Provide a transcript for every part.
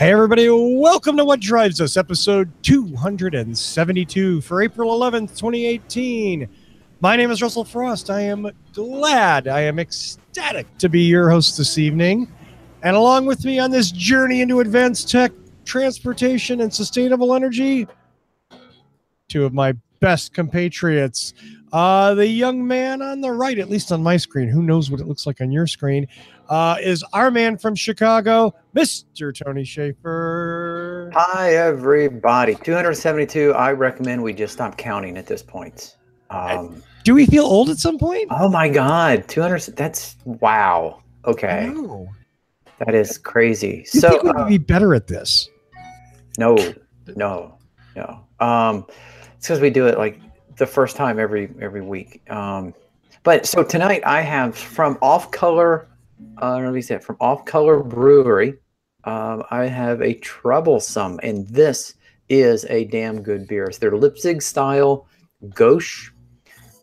Hey everybody, welcome to What Drives Us, episode 272 for April 11th, 2018. My name is Russell Frost. I am ecstatic to be your host this evening. And along with me on this journey into advanced tech, transportation, and sustainable energy, two of my best compatriots. The young man on the right, at least on my screen, who knows what it looks like on your screen, is our man from Chicago, Mr. Tony Schaefer. Hi, everybody. 272. I recommend we just stop counting at this point. Do we feel old at some point? Oh, my God. 200. That's wow. Okay. That is crazy. You think we could be better at this? No. It's because we do it like the first time every week. But so tonight I have from Off Color Brewery. I have a Troublesome, and this is a damn good beer. It's their Leipzig style gauche,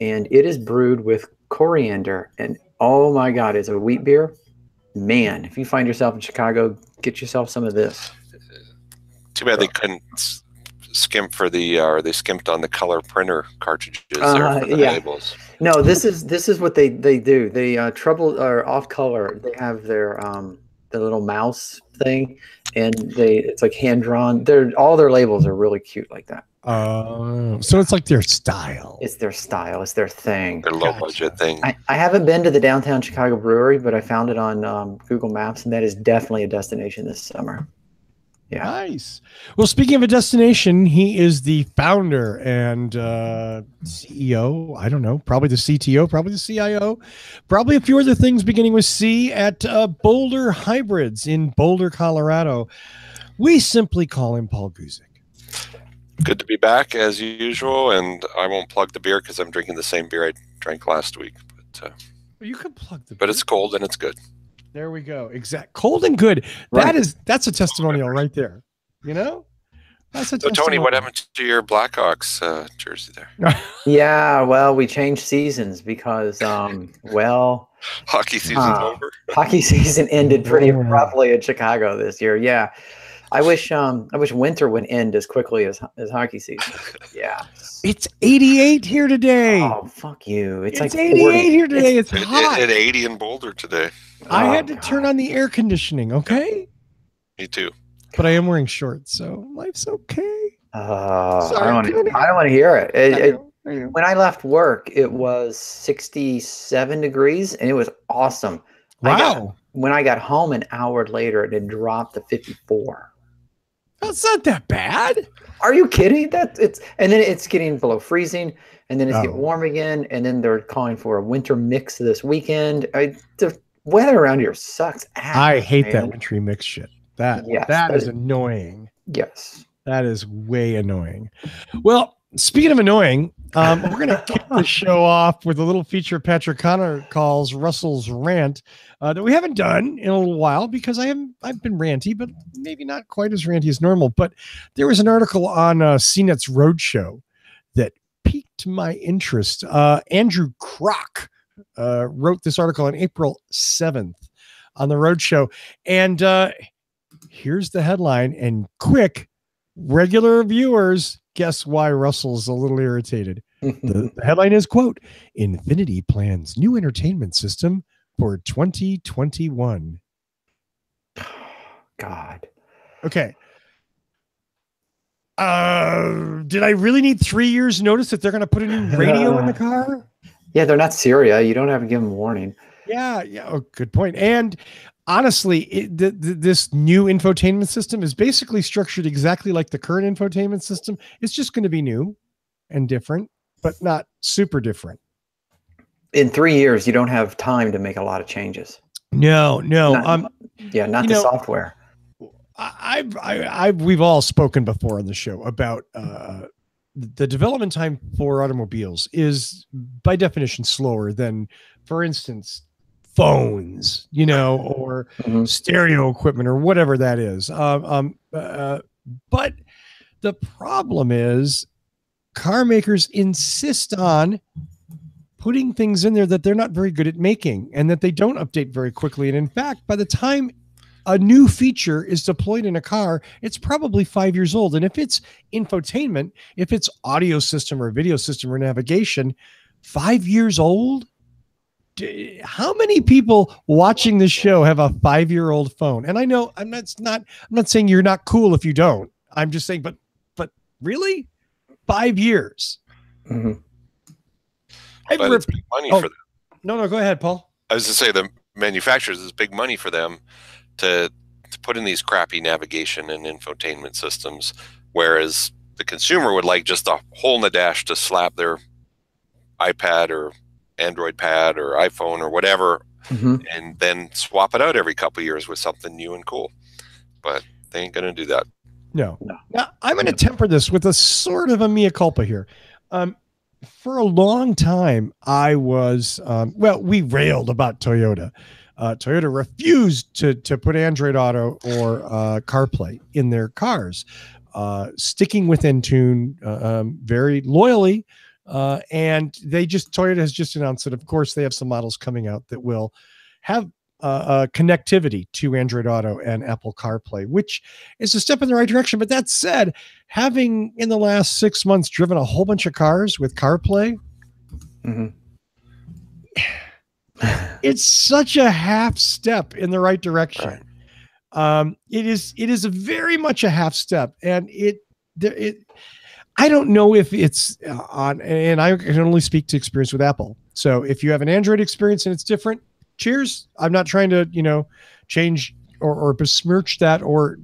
and it is brewed with coriander. And oh my God, it's a wheat beer. Man, if you find yourself in Chicago, get yourself some of this. Too bad they couldn't skimp for the or they skimped on the color printer cartridges there for the labels. No, this is what they do. They Off Color. They have their the little mouse thing, and it's like hand drawn. All their labels are really cute like that. So it's like their style. It's their style. It's their thing. Their low budget thing. I haven't been to the downtown Chicago brewery, but I found it on Google Maps, and that is definitely a destination this summer. Yeah. Nice. Well, speaking of a destination, he is the founder and CEO. I don't know, probably the CTO, probably the CIO, probably a few other things beginning with C at Boulder Hybrids in Boulder, Colorado. We simply call him Paul Guzik. Good to be back as usual, and I won't plug the beer because I'm drinking the same beer I drank last week. But you can plug the beer. But it's cold and it's good. There we go. Exact. Cold and good. Right. That's a testimonial right there. You know? That's a So Tony, what happened to your Blackhawks jersey there? Yeah, well, we changed seasons because hockey season's over. Hockey season ended pretty abruptly in Chicago this year. Yeah. I wish winter would end as quickly as hockey season. Yeah. It's 88 here today. Oh, fuck you. It's like 88 40. Here today. It's hot. It's 80 in Boulder today. I had to turn on the air conditioning, okay? Me too. But I am wearing shorts, so life's okay. Sorry, I don't want to hear it. When I left work, it was 67 degrees, and it was awesome. Wow. When I got home an hour later, it had dropped to 54. That's not that bad. Are you kidding? And then it's getting below freezing, and then it's getting warm again, and then they're calling for a winter mix this weekend. The weather around here sucks ass. I hate that wintry mix shit. That is annoying. Yes. That is way annoying. Well, speaking of annoying, we're going to kick the show off with a little feature Patrick Connor calls Russell's Rant that we haven't done in a little while because I've been ranty, but maybe not quite as ranty as normal. But there was an article on CNET's Roadshow that piqued my interest. Andrew Kroc wrote this article on April 7th on the Roadshow. And here's the headline. And quick, regular viewers, guess why Russell's a little irritated. The headline is, quote, Infinity plans new entertainment system for 2021. God. Okay. Did I really need 3 years notice that they're going to put a new radio in the car? Yeah, they're not Syria. You don't have to give them a warning. Yeah. Oh, good point. And honestly, this new infotainment system is basically structured exactly like the current infotainment system. It's just going to be new and different, but not super different. In 3 years, you don't have time to make a lot of changes. No. Not the software. We've all spoken before on the show about the development time for automobiles is by definition slower than, for instance, phones, or stereo equipment or whatever that is. But the problem is car makers insist on putting things in there that they're not very good at making and that they don't update very quickly. And in fact, by the time a new feature is deployed in a car, it's probably 5 years old. And if it's infotainment, if it's audio system or video system or navigation, 5 years old, how many people watching this show have a 5-year-old phone? And I know I'm not saying you're not cool if you don't. I'm just saying, but really, 5 years. Mm-hmm. But it's big money for them. No, go ahead, Paul. I was to say the manufacturers is big money for them to put in these crappy navigation and infotainment systems, whereas the consumer would like just a hole in the dash to slap their iPad or Android pad or iPhone or whatever, and then swap it out every couple of years with something new and cool. But they ain't going to do that. No. Now, I'm going to temper this with a sort of a mea culpa here. For a long time, I was, we railed about Toyota. Toyota refused to put Android Auto or CarPlay in their cars, sticking with Entune very loyally. And Toyota has just announced that, of course, they have some models coming out that will have connectivity to Android Auto and Apple CarPlay, which is a step in the right direction. But that said, having in the last 6 months driven a whole bunch of cars with CarPlay, it's such a half step in the right direction. Right. It is a very much a half step, and I don't know if it's on, and I can only speak to experience with Apple. So if you have an Android experience and it's different, cheers. I'm not trying to, change or besmirch that or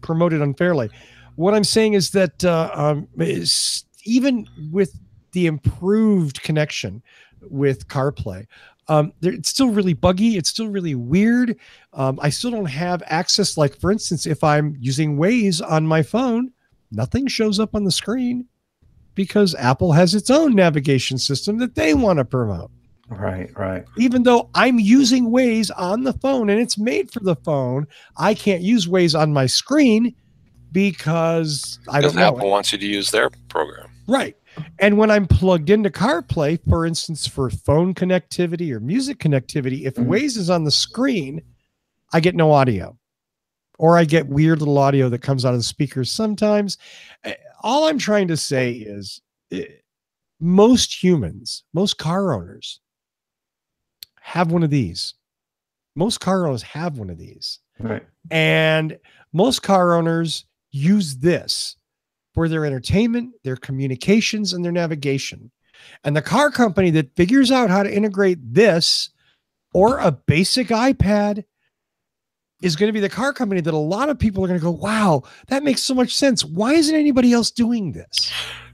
promote it unfairly. What I'm saying is that even with the improved connection with CarPlay, it's still really buggy. It's still really weird. I still don't have access. Like, for instance, if I'm using Waze on my phone, nothing shows up on the screen because Apple has its own navigation system that they want to promote. Right. Even though I'm using Waze on the phone and it's made for the phone, I can't use Waze on my screen because I don't know. Apple wants you to use their program. Right. And when I'm plugged into CarPlay, for instance, for phone connectivity or music connectivity, if Waze is on the screen, I get no audio. Or I get weird little audio that comes out of the speakers sometimes. All I'm trying to say is most humans, most car owners have one of these. Most car owners have one of these. Right. And most car owners use this for their entertainment, their communications, and their navigation. And the car company that figures out how to integrate this or a basic iPad is going to be the car company that a lot of people are going to go, wow, that makes so much sense. Why isn't anybody else doing this?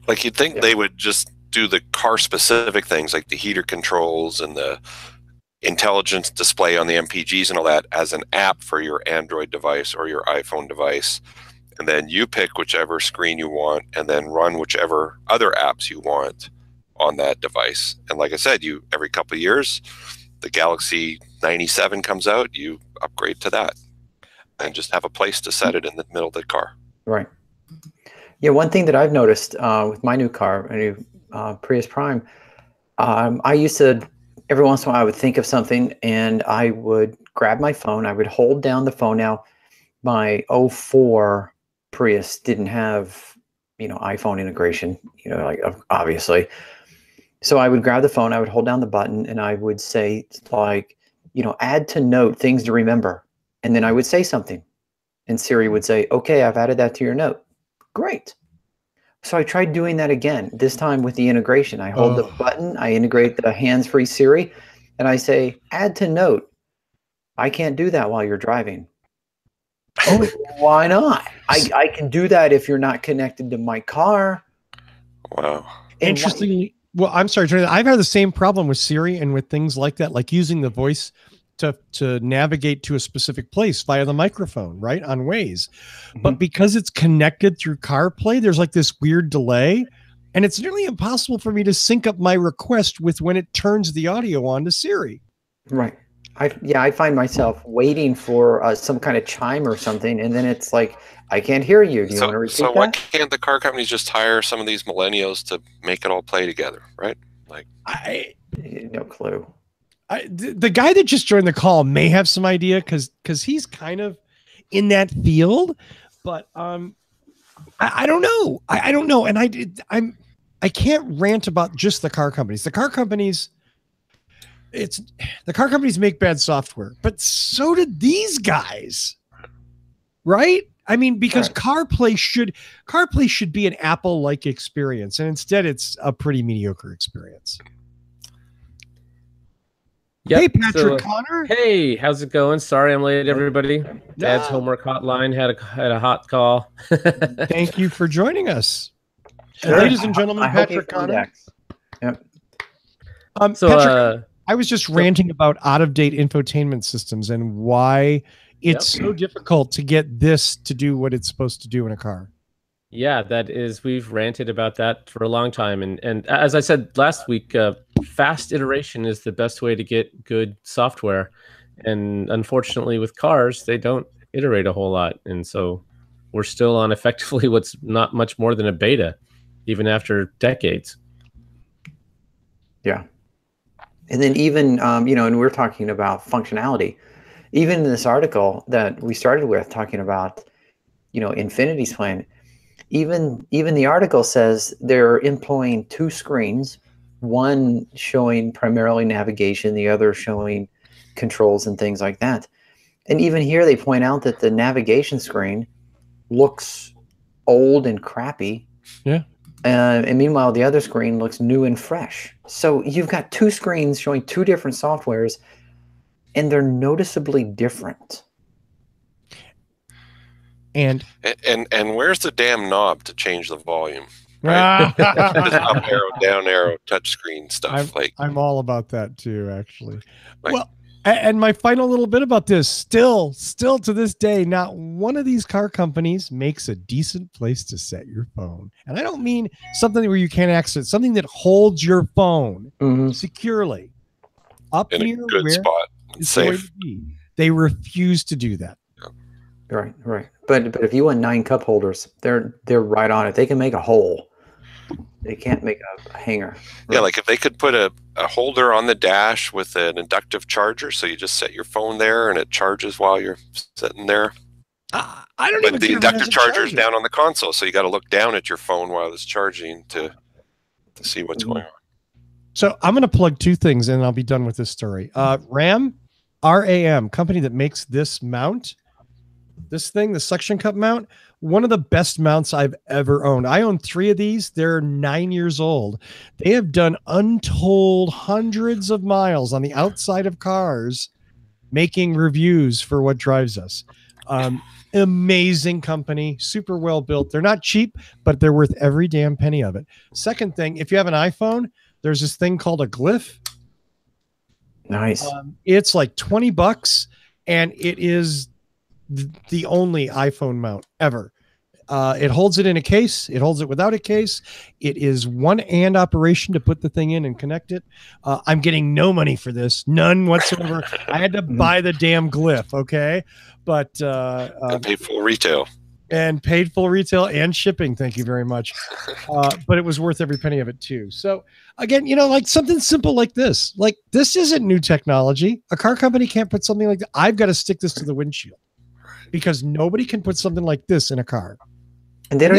Like, you'd think they would just do the car specific things like the heater controls and the intelligence display on the MPGs and all that as an app for your Android device or your iPhone device. And then you pick whichever screen you want and then run whichever other apps you want on that device. And like I said, every couple of years, the Galaxy 97 comes out, you upgrade to that and just have a place to set it in the middle of the car. Right. Yeah, one thing that I've noticed with my new car, a new Prius Prime, I used to, every once in a while, I would think of something and I would grab my phone. I would hold down the phone. Now, my 04 Prius didn't have, iPhone integration, like obviously. So I would grab the phone, I would hold down the button, and I would say, like, add to note things to remember. And then I would say something. And Siri would say, okay, I've added that to your note. Great. So I tried doing that again, this time with the integration. I hold the button, I integrate the hands-free Siri, and I say, add to note. I can't do that while you're driving. Oh, why not? I can do that if you're not connected to my car. Wow. Interestingly, well, I'm sorry, Tony, I've had the same problem with Siri and with things like that, like using the voice to navigate to a specific place via the microphone, right, on Waze. But because it's connected through CarPlay, there's like this weird delay, and it's nearly impossible for me to sync up my request with when it turns the audio on to Siri. Right. I find myself waiting for some kind of chime or something, and then it's like, I can't hear you. Do you want to repeat that? So why can't the car companies just hire some of these millennials to make it all play together, right? Like, no clue. The guy that just joined the call may have some idea because he's kind of in that field, but I don't know. I don't know, and I can't rant about just the car companies. The car companies make bad software, but so did these guys, right? I mean, because CarPlay should be an Apple-like experience, and instead it's a pretty mediocre experience. Yep. Hey, Patrick Connor. Hey, how's it going? Sorry I'm late, everybody. Dad's homework hotline had a hot call. Thank you for joining us. Sure. Ladies and gentlemen, Patrick Connor. Yep. Patrick, I was just ranting about out-of-date infotainment systems and why it's so difficult to get this to do what it's supposed to do in a car. Yeah, we've ranted about that for a long time. And as I said last week, fast iteration is the best way to get good software. And unfortunately with cars, they don't iterate a whole lot. And so we're still on effectively what's not much more than a beta, even after decades. Yeah. And then even, and we're talking about functionality. Even in this article that we started with talking about, Infinity's plan, even the article says they're employing two screens, one showing primarily navigation, the other showing controls and things like that. And even here they point out that the navigation screen looks old and crappy. Yeah. And meanwhile, the other screen looks new and fresh. So you've got two screens showing two different softwares, and they're noticeably different. And where's the damn knob to change the volume? Right? Just up arrow, down arrow, touchscreen stuff. I'm all about that too, actually. Well, and my final little bit about this, still to this day, not one of these car companies makes a decent place to set your phone. And I don't mean something where you can't access, something that holds your phone securely up in near a good where spot. it's Safe. going to be. They refuse to do that. Right. But if you want 9 cup holders, they're right on it. They can make a hole. They can't make a hanger. Right? Yeah, like if they could put a holder on the dash with an inductive charger, so you just set your phone there and it charges while you're sitting there. I don't But even the think inductive charger is down on the console, so you got to look down at your phone while it's charging to see what's going on. So I'm going to plug two things and I'll be done with this story. RAM, company that makes this mount, this thing, the suction cup mount, one of the best mounts I've ever owned. I own 3 of these. They're 9 years old. They have done untold hundreds of miles on the outside of cars, making reviews for what drives us. Amazing company, super well built. They're not cheap, but they're worth every damn penny of it. Second thing, if you have an iPhone, there's this thing called a glyph. Nice. It's like $20, and it is the only iPhone mount ever. It holds it in a case. It holds it without a case. It is one-hand operation to put the thing in and connect it. I'm getting no money for this, none whatsoever. I had to buy the damn glyph, okay? But And pay full retail. And paid full retail and shipping. Thank you very much. But it was worth every penny of it too. So again, like something simple like this. Like this isn't new technology. A car company can't put something like that. I've got to stick this to the windshield because nobody can put something like this in a car. And they don't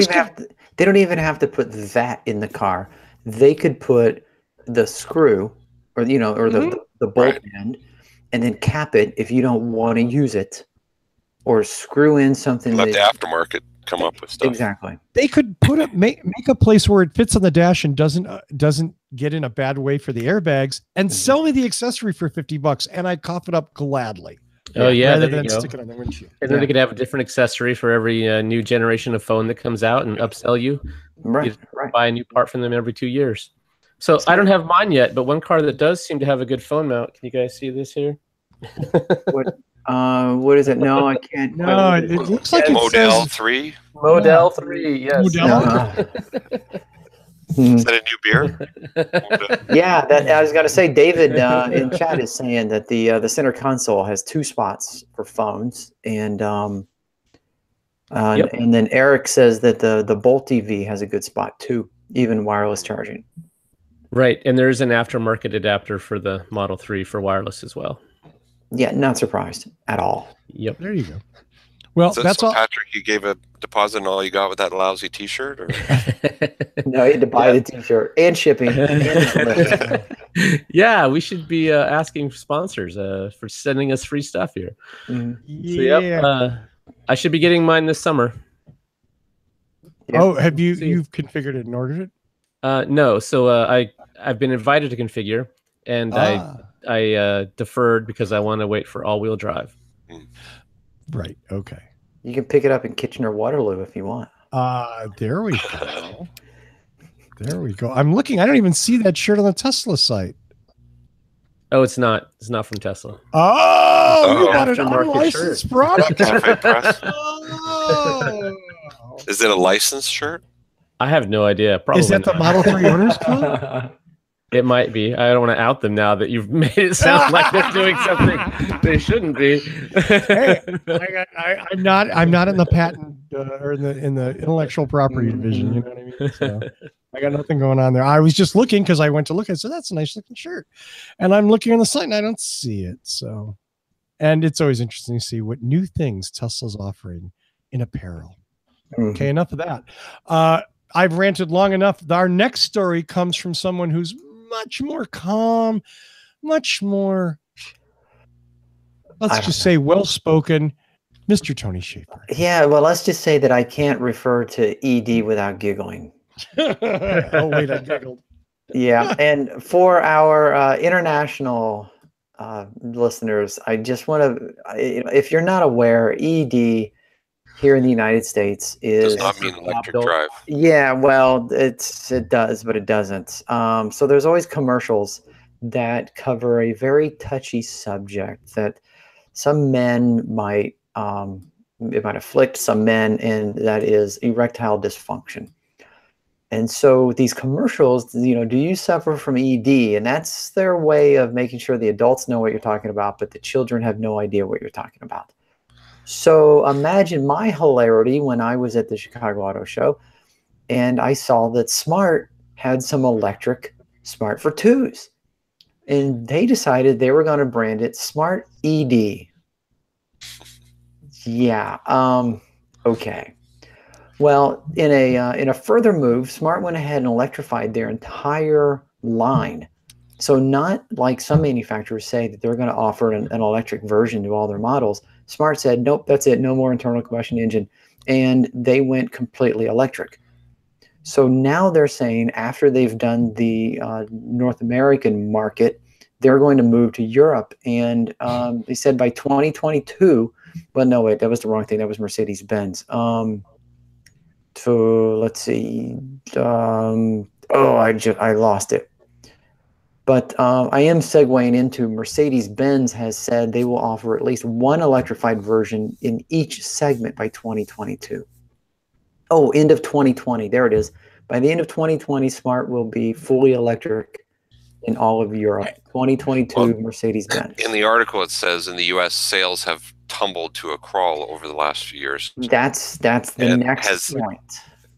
even have to put that in the car. They could put the screw or the bolt end and then cap it if you don't want to use it, or screw in something. Let the aftermarket come up with stuff. Exactly. They could make a place where it fits on the dash and doesn't get in a bad way for the airbags, and sell me the accessory for $50, and I'd cough it up gladly. Oh yeah, rather than stick it on the windshield. And then they could have a different accessory for every new generation of phone that comes out and upsell you. Right. Buy a new part from them every 2 years. So I don't have mine yet, but one car that does seem to have a good phone mount. Can you guys see this here? What is it? No, I can't. No, it looks like Model 3. Model 3, yes. Is that a new beer? Yeah, that I was going to say. David in chat is saying that the center console has 2 spots for phones, and and then Eric says that the Bolt TV has a good spot too, even wireless charging. Right, and there's an aftermarket adapter for the Model 3 for wireless as well. Yeah, not surprised at all. Yep. There you go. Well, So, that's all. Patrick, you gave a deposit and all you got with that lousy T-shirt? Or? No, you had to buy the T-shirt and shipping and the delivery. Yeah, we should be asking sponsors for sending us free stuff here. So, yep, I should be getting mine this summer. Yep. Oh, have you've configured it and ordered it? No, so I've been invited to configure, and I deferred because I want to wait for all-wheel drive. Right. Okay. You can pick it up in Kitchener-Waterloo if you want. There we go. There we go. I'm looking. I don't even see that shirt on the Tesla site. Oh, it's not. It's not from Tesla. Oh, you got an Aftermarket unlicensed shirt. product. Cafe Press. Oh. Is it a licensed shirt? I have no idea. Probably Is that the not. Model 3 Owners Club? It might be. I don't want to out them now that you've made it sound like they're doing something they shouldn't be. Hey, I'm not in the patent or in the intellectual property division. You know what I mean? So I got nothing going on there. I was just looking because I went to look. I said that's a nice looking shirt, and I'm looking on the site and I don't see it. So, and it's always interesting to see what new things Tesla's offering in apparel. Okay, enough of that. I've ranted long enough. Our next story comes from someone who's much more calm, much more, let's just say, well-spoken, Mr. Tony Schaefer. Yeah, well, let's just say that I can't refer to ED without giggling. Oh, wait, I giggled. Yeah, and for our international listeners, I just want to, if you're not aware, ED here in the United States Does not mean electric drive. Yeah, well, it does, but it doesn't. So there's always commercials that cover a very touchy subject that some men might it might afflict some men, and that is erectile dysfunction. And so these commercials, do you suffer from ED? And that's their way of making sure the adults know what you're talking about, but the children have no idea what you're talking about. So imagine my hilarity when I was at the Chicago Auto Show and I saw that Smart had some electric Smart for 2s. And they decided they were going to brand it Smart ED. Yeah, okay. Well, in a further move, Smart went ahead and electrified their entire line. So not like some manufacturers say that they're going to offer an electric version to all their models. Smart said, nope, that's it. No more internal combustion engine. And they went completely electric. So now they're saying after they've done the North American market, they're going to move to Europe. And they said by 2022, well, no, wait, that was the wrong thing. That was Mercedes-Benz. So let's see. I lost it. But I am segueing into Mercedes-Benz has said they will offer at least one electrified version in each segment by 2022. Oh, end of 2020. There it is. By the end of 2020, Smart will be fully electric in all of Europe. 2022 Mercedes-Benz. In the article, it says in the U.S. sales have tumbled to a crawl over the last few years. That's the next point.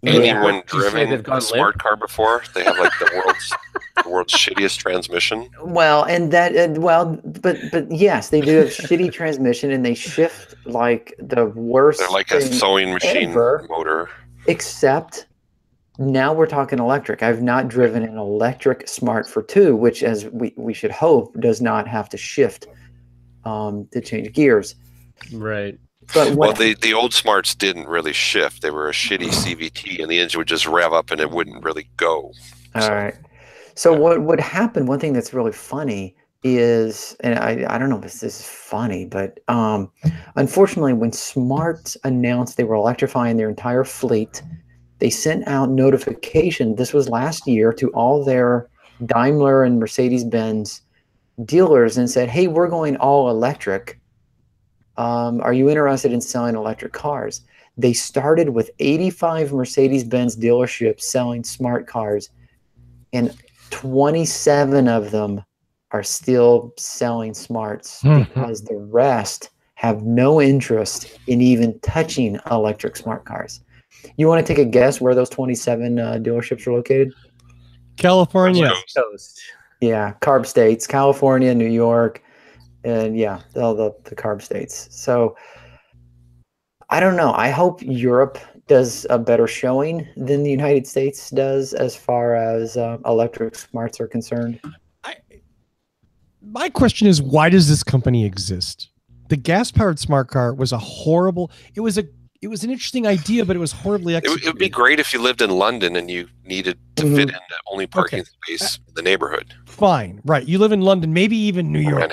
Anyone driven a Smart car before? They have like the world's shittiest transmission. Well, and that but yes, they do have shitty transmission, and they shift like the worst. They're like a sewing machine motor. Except now we're talking electric. I've not driven an electric Smart for 2, which, as we should hope, does not have to shift to change gears. Right. But the old Smarts didn't really shift. They were a shitty CVT, and the engine would just rev up, and it wouldn't really go. All right. So what would happen? One thing that's really funny is, and I don't know if this is funny, but unfortunately, when Smart announced they were electrifying their entire fleet, they sent out notification. This was last year to all their Daimler and Mercedes-Benz dealers and said, "Hey, we're going all electric. Are you interested in selling electric cars?" They started with 85 Mercedes-Benz dealerships selling Smart cars, and 27 of them are still selling Smarts because the rest have no interest in even touching electric Smart cars. You want to take a guess where those 27 dealerships are located? California. Yeah, CARB states, California, New York, and yeah, all the CARB states. So I don't know. I hope Europe does a better showing than the United States does as far as electric smarts are concerned. My question is, why does this company exist? The gas-powered smart car was a horrible. It was an interesting idea, but it was horribly executed. It would be great if you lived in London and you needed to fit into only parking space in the neighborhood. Fine, right? You live in London, maybe even New York,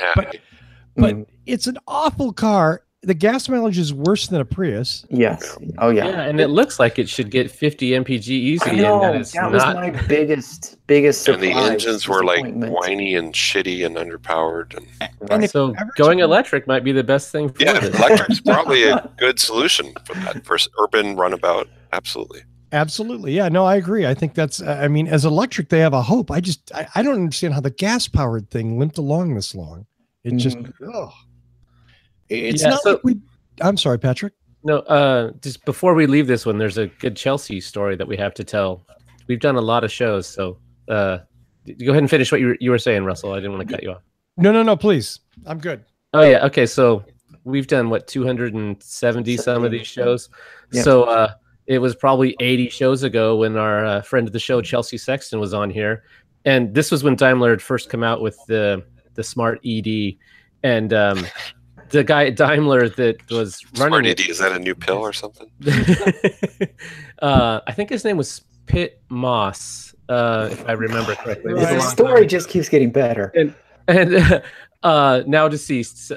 but it's an awful car. The gas mileage is worse than a Prius. Yes. Oh yeah. Yeah, and it looks like it should get 50 mpg easy. I know, and that was my biggest surprise. And the engines were like whiny and shitty and underpowered. And so going electric might be the best thing for yeah, this. electric's probably a good solution for that, for urban runabout. Absolutely. Absolutely. Yeah, no, I agree. I think that's, I mean, as electric, they have a hope. I don't understand how the gas powered thing limped along this long. It just, it's not like I'm sorry, Patrick. No, just before we leave this one, there's a good Chelsea story that we have to tell. We've done a lot of shows, so go ahead and finish what you were saying, Russell. I didn't want to cut you off. No, please. I'm good. Oh yeah, okay. So we've done 270 some of these shows. Yeah. So it was probably 80 shows ago when our friend of the show, Chelsea Sexton, was on here, and this was when Daimler had first come out with the Smart ED, and the guy at Daimler that was running Smart ED, is that a new pill or something? I think his name was Pitt Moss, if I remember correctly. Right. The story just keeps getting better. And now deceased.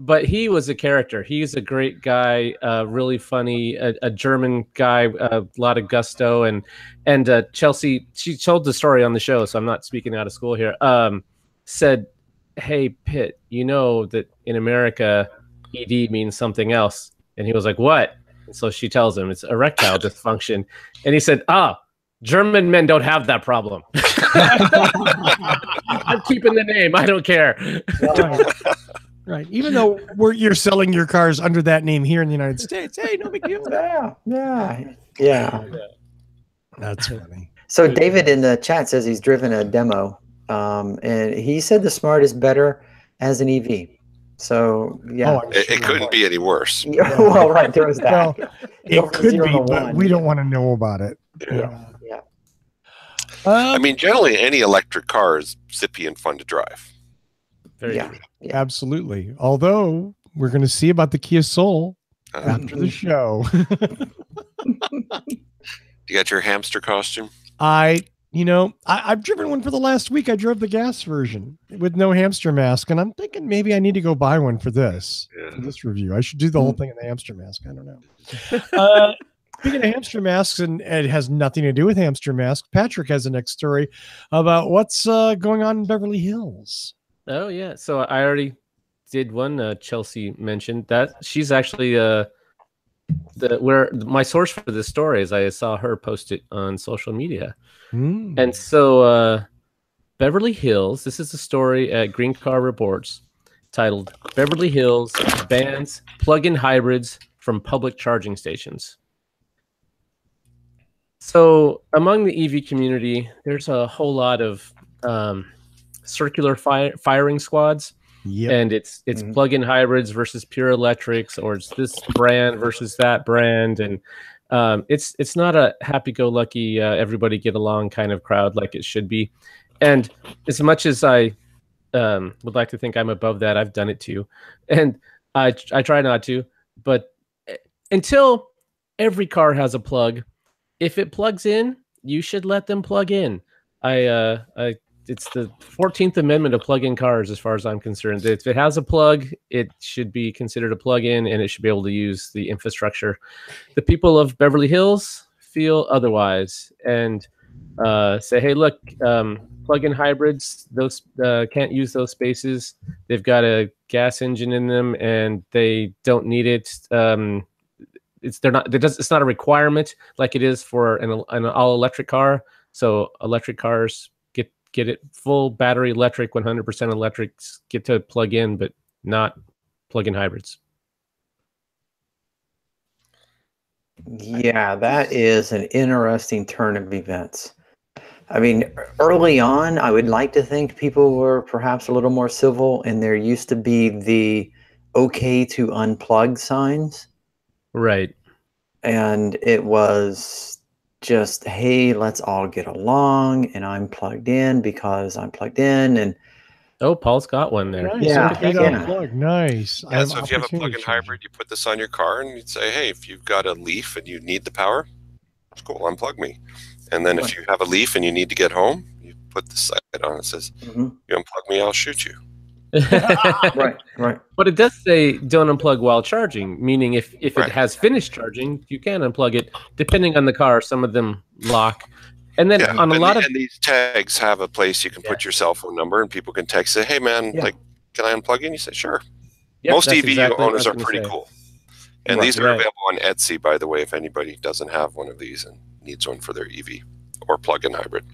But he was a character. He's a great guy, really funny, a German guy, a lot of gusto. And Chelsea, she told the story on the show, so I'm not speaking out of school here, said, "Hey, Pitt, you know that in America, ED means something else." And he was like, "What?" And so she tells him it's erectile dysfunction. And he said, German men don't have that problem. I'm keeping the name. I don't care. Right. Even though you're selling your cars under that name here in the United States. Hey, no big deal. Yeah. That's funny. So David in the chat says he's driven a demo, and he said the Smart is better as an EV. So yeah, it couldn't be any worse. Well, right, there was that. Well, it could be, but we don't want to know about it. Yeah. I mean, generally, any electric car is zippy and fun to drive. Yeah. Absolutely. Although we're going to see about the Kia Soul after the show. You got your hamster costume? I've driven one for the last week. I drove the gas version with no hamster mask, and I'm thinking maybe I need to go buy one for this review. I should do the whole thing in the hamster mask. I don't know. Speaking of hamster masks, and it has nothing to do with hamster masks, Patrick has the next story about what's going on in Beverly Hills. Oh yeah, so I already did one. Chelsea mentioned that she's actually where my source for this story is. I saw her post it on social media, and so Beverly Hills. This is a story at Green Car Reports titled "Beverly Hills Bans Plug-in Hybrids from Public Charging Stations." So among the EV community, there's a whole lot of circular firing squads. Yep. And it's plug-in hybrids versus pure electrics, or it's this brand versus that brand, and it's not a happy-go-lucky everybody get along kind of crowd like it should be. And as much as I would like to think I'm above that, I've done it too, and I try not to. But until every car has a plug, if it plugs in, you should let them plug in. It's the 14th Amendment of plug-in cars, as far as I'm concerned. If it has a plug, it should be considered a plug-in, and it should be able to use the infrastructure. The people of Beverly Hills feel otherwise and say, hey, look, plug-in hybrids, those can't use those spaces. They've got a gas engine in them, and they don't need it. It's not a requirement like it is for an all-electric car. So electric cars get it full battery electric, 100% electrics get to plug in, but not plug-in hybrids. Yeah, that is an interesting turn of events. I mean, early on, I would like to think people were perhaps a little more civil, and there used to be the okay to unplug signs. Right. And it was just, hey, let's all get along, and I'm plugged in because I'm plugged in, and Oh, Paul's got one there. Nice. Yeah, Okay, to yeah. unplug. Nice. I Yeah, have so if you have a opportunity plug-in charging. hybrid, you put this on your car and you'd say, hey, if you've got a Leaf and you need the power, it's cool, unplug me. And then if you have a Leaf and you need to get home, you put the side on. It says, Mhm. you unplug me, I'll shoot you. Right. But it does say don't unplug while charging, meaning if Right. it has finished charging, you can unplug it. Depending on the car, some of them lock. And then on a lot of and these tags have a place you can put your cell phone number, and people can text, say, hey, man, Yeah. like, can I unplug you? And you say, sure. Yep, Most that's EV exactly what I owners was are gonna pretty say. cool. And Right, these are right. available on Etsy, by the way, if anybody doesn't have one of these and needs one for their EV or plug-in hybrid.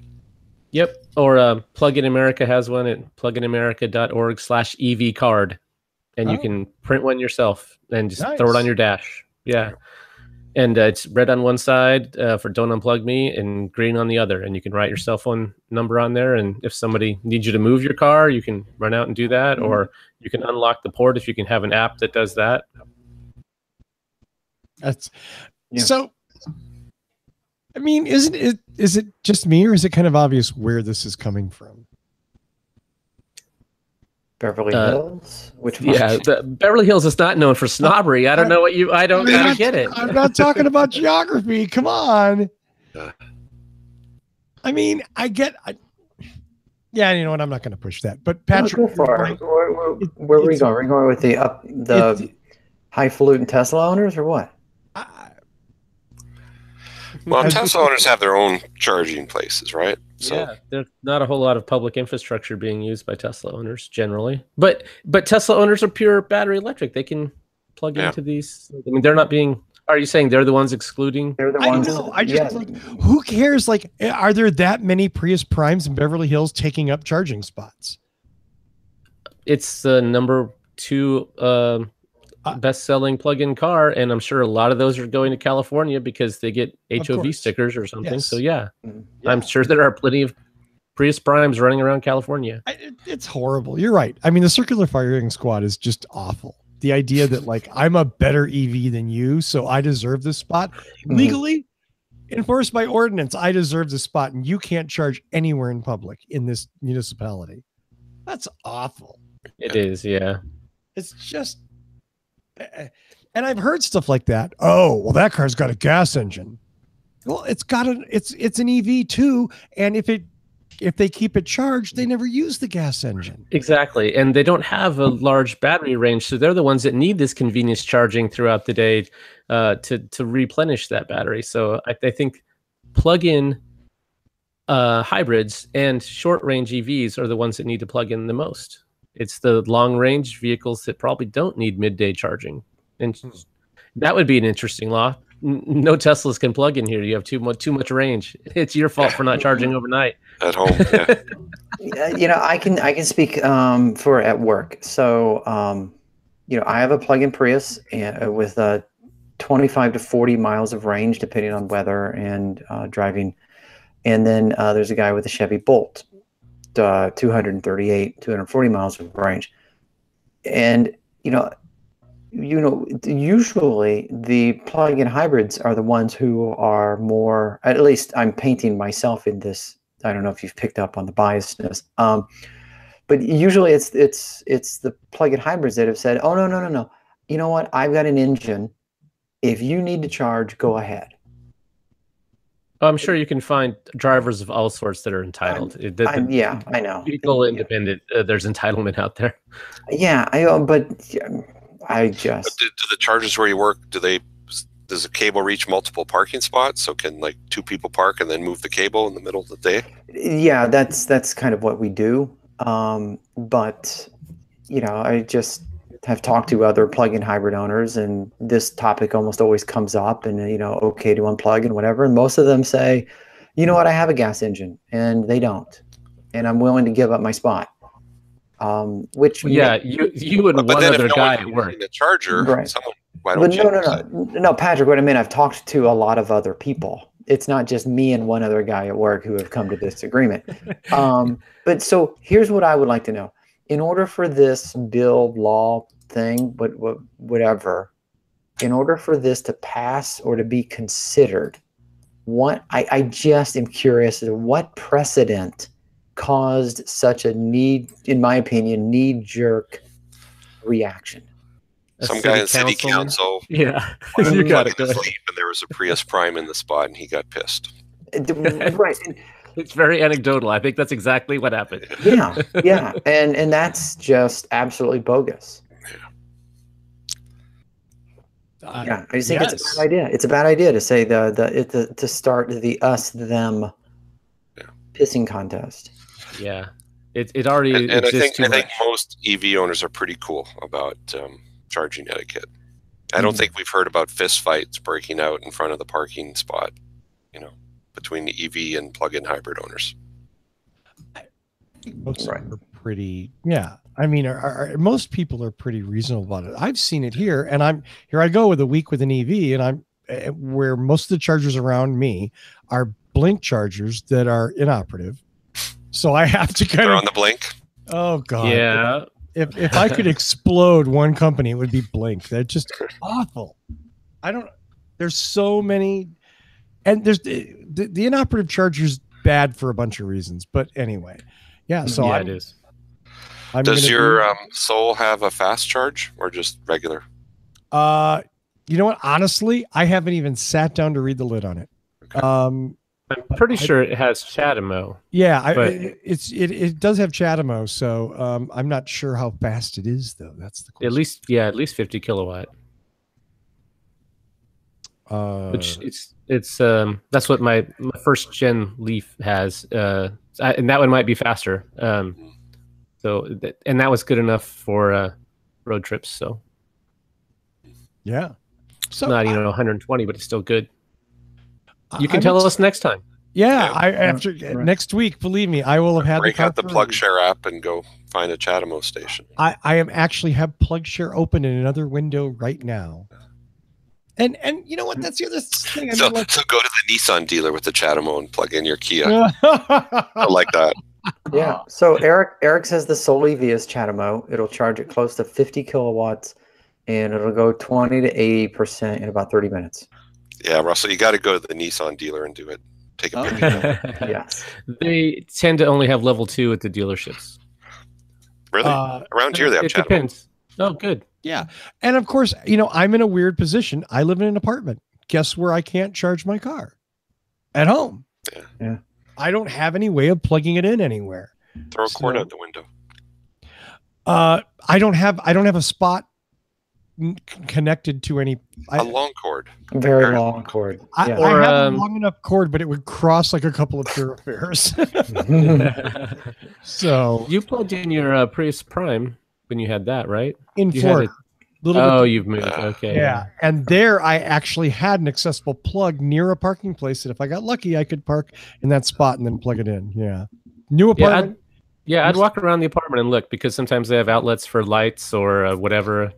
Yep. Or Plug-in America has one at pluginamerica.org/EV card. And you Oh. can print one yourself and just throw it Nice. on your dash. Yeah. And it's red on one side for don't unplug me and green on the other. And you can write your cell phone number on there. And if somebody needs you to move your car, you can run out and do that. Mhm. Or you can unlock the port if you can have an app that does that. That's Yeah. so. I mean, is it just me, or is it kind of obvious where this is coming from? Beverly Hills? Which one? Yeah, Beverly Hills is not known for snobbery. I don't know what you. I don't get it. I'm not talking about geography. Come on. I mean, yeah, you know what? I'm not going to push that. But Patrick, Go for it. Where were we going? We're going with the highfalutin Tesla owners, or what? Well, Tesla owners have their own charging places, right? So Yeah, there's not a whole lot of public infrastructure being used by Tesla owners generally. But Tesla owners are pure battery electric. They can plug into these. I mean, they're not being. Are you saying they're the ones excluding? They're the I ones. know. I just like, who cares? Like, are there that many Prius Primes in Beverly Hills taking up charging spots? It's the number 2 best-selling plug-in car, and I'm sure a lot of those are going to California because they get HOV stickers or something. Yes. So yeah, Yeah. I'm sure there are plenty of Prius Primes running around California. It's horrible. You're right. I mean, the circular firing squad is just awful. The idea that like I'm a better EV than you, so I deserve this spot. Legally enforced by ordinance, I deserve this spot, and you can't charge anywhere in public in this municipality. That's awful. It is, yeah. It's just, and I've heard stuff like that. Oh, well, that car's got a gas engine. Well, it's an EV too, and if they keep it charged, they never use the gas engine. Exactly. And they don't have a large battery range. So they're the ones that need this convenience charging throughout the day to replenish that battery. So I think plug-in hybrids and short-range EVs are the ones that need to plug in the most. It's the long-range vehicles that probably don't need midday charging. And that would be an interesting law. No Teslas can plug in here. You have too much range. It's your fault for not charging overnight at home. Yeah. I can speak for at work. So I have a plug-in Prius with 25 to 40 miles of range, depending on weather and driving. And then there's a guy with a Chevy Bolt, 240 miles of range. And usually the plug-in hybrids are the ones who are more, at least I'm painting myself in this. I don't know if you've picked up on the biasness. But usually it's the plug-in hybrids that have said, oh, no. You know what? I've got an engine. If you need to charge, go ahead. I'm sure you can find drivers of all sorts that are entitled. Yeah, I know. Vehicle independent, there's entitlement out there. Yeah, but I just... Do the chargers where you work, does the cable reach multiple parking spots? So can like 2 people park and then move the cable in the middle of the day? Yeah, that's kind of what we do. But I just have talked to other plug-in hybrid owners, and this topic almost always comes up, and okay to unplug and whatever. And most of them say, you know what, I have a gas engine, and they don't, and I'm willing to give up my spot. Which you and one other guy at work. The charger, right? No, Patrick. What I mean, I've talked to a lot of other people. It's not just me and one other guy at work who have come to this agreement. But so here's what I would like to know: in order for this bill, law thing, whatever, in order for this to pass or to be considered, I just am curious as to what precedent caused such a in my opinion, knee-jerk reaction. Some guy in city council. Yeah, You got it. Go ahead. And there was a Prius Prime in the spot, and he got pissed. Right. It's very anecdotal. I think that's exactly what happened. Yeah, and that's just absolutely bogus. I just think it's a bad idea. It's a bad idea to say to start the us them pissing contest. Yeah, it already and exists. I think most EV owners are pretty cool about charging etiquette. I don't think we've heard about fist fights breaking out in front of the parking spot, between the EV and plug-in hybrid owners. Most are pretty, I mean, most people are pretty reasonable about it. I've seen it here, and I go with a week with an EV, and I'm where most of the chargers around me are blink chargers that are inoperative. So I have to kind of on the blink. Oh God. Yeah. If I could explode one company, it would be Blink. They're just awful. There's so many, and there's the inoperative charger's bad for a bunch of reasons. But anyway, so it is. Does your Soul have a fast charge or just regular? You know what? Honestly, I haven't even sat down to read the lid on it. Okay. I'm pretty sure it has CHAdeMO. Yeah, it does have CHAdeMO, so I'm not sure how fast it is though. That's the question. At least 50 kilowatt. Which it's that's what my first gen Leaf has, and that one might be faster. So that was good enough for road trips. So yeah, so not 120, but it's still good. You can tell us next time. Yeah, next week, believe me, I will have had break out the PlugShare app and go find a CHAdeMO station. I am actually have PlugShare open in another window right now. And you know what? That's the other thing. So go to the Nissan dealer with the CHAdeMO and plug in your Kia. I like that. Yeah. So Eric says the Soul EV is CHAdeMO. It'll charge at close to 50 kilowatts, and it'll go 20 to 80% in about 30 minutes. Yeah, Russell, you got to go to the Nissan dealer and do it. Take a picture. Yes. They tend to only have level 2 at the dealerships. Really? Around here, they have CHAdeMO. Depends. Oh, good. Yeah. And of course, I'm in a weird position. I live in an apartment. Guess where I can't charge my car? At home. Yeah. I don't have any way of plugging it in anywhere. Throw a cord out the window. I don't have a spot connected to any a long cord. Very long cord. I have a long enough cord, but it would cross like a couple of thoroughfares. So you plugged in your Prius Prime when you had that, right? In Florida. You've moved. Okay. Yeah. And there I actually had an accessible plug near a parking place that if I got lucky, I could park in that spot and then plug it in. Yeah. New apartment. I'd walk around the apartment and look because sometimes they have outlets for lights or whatever.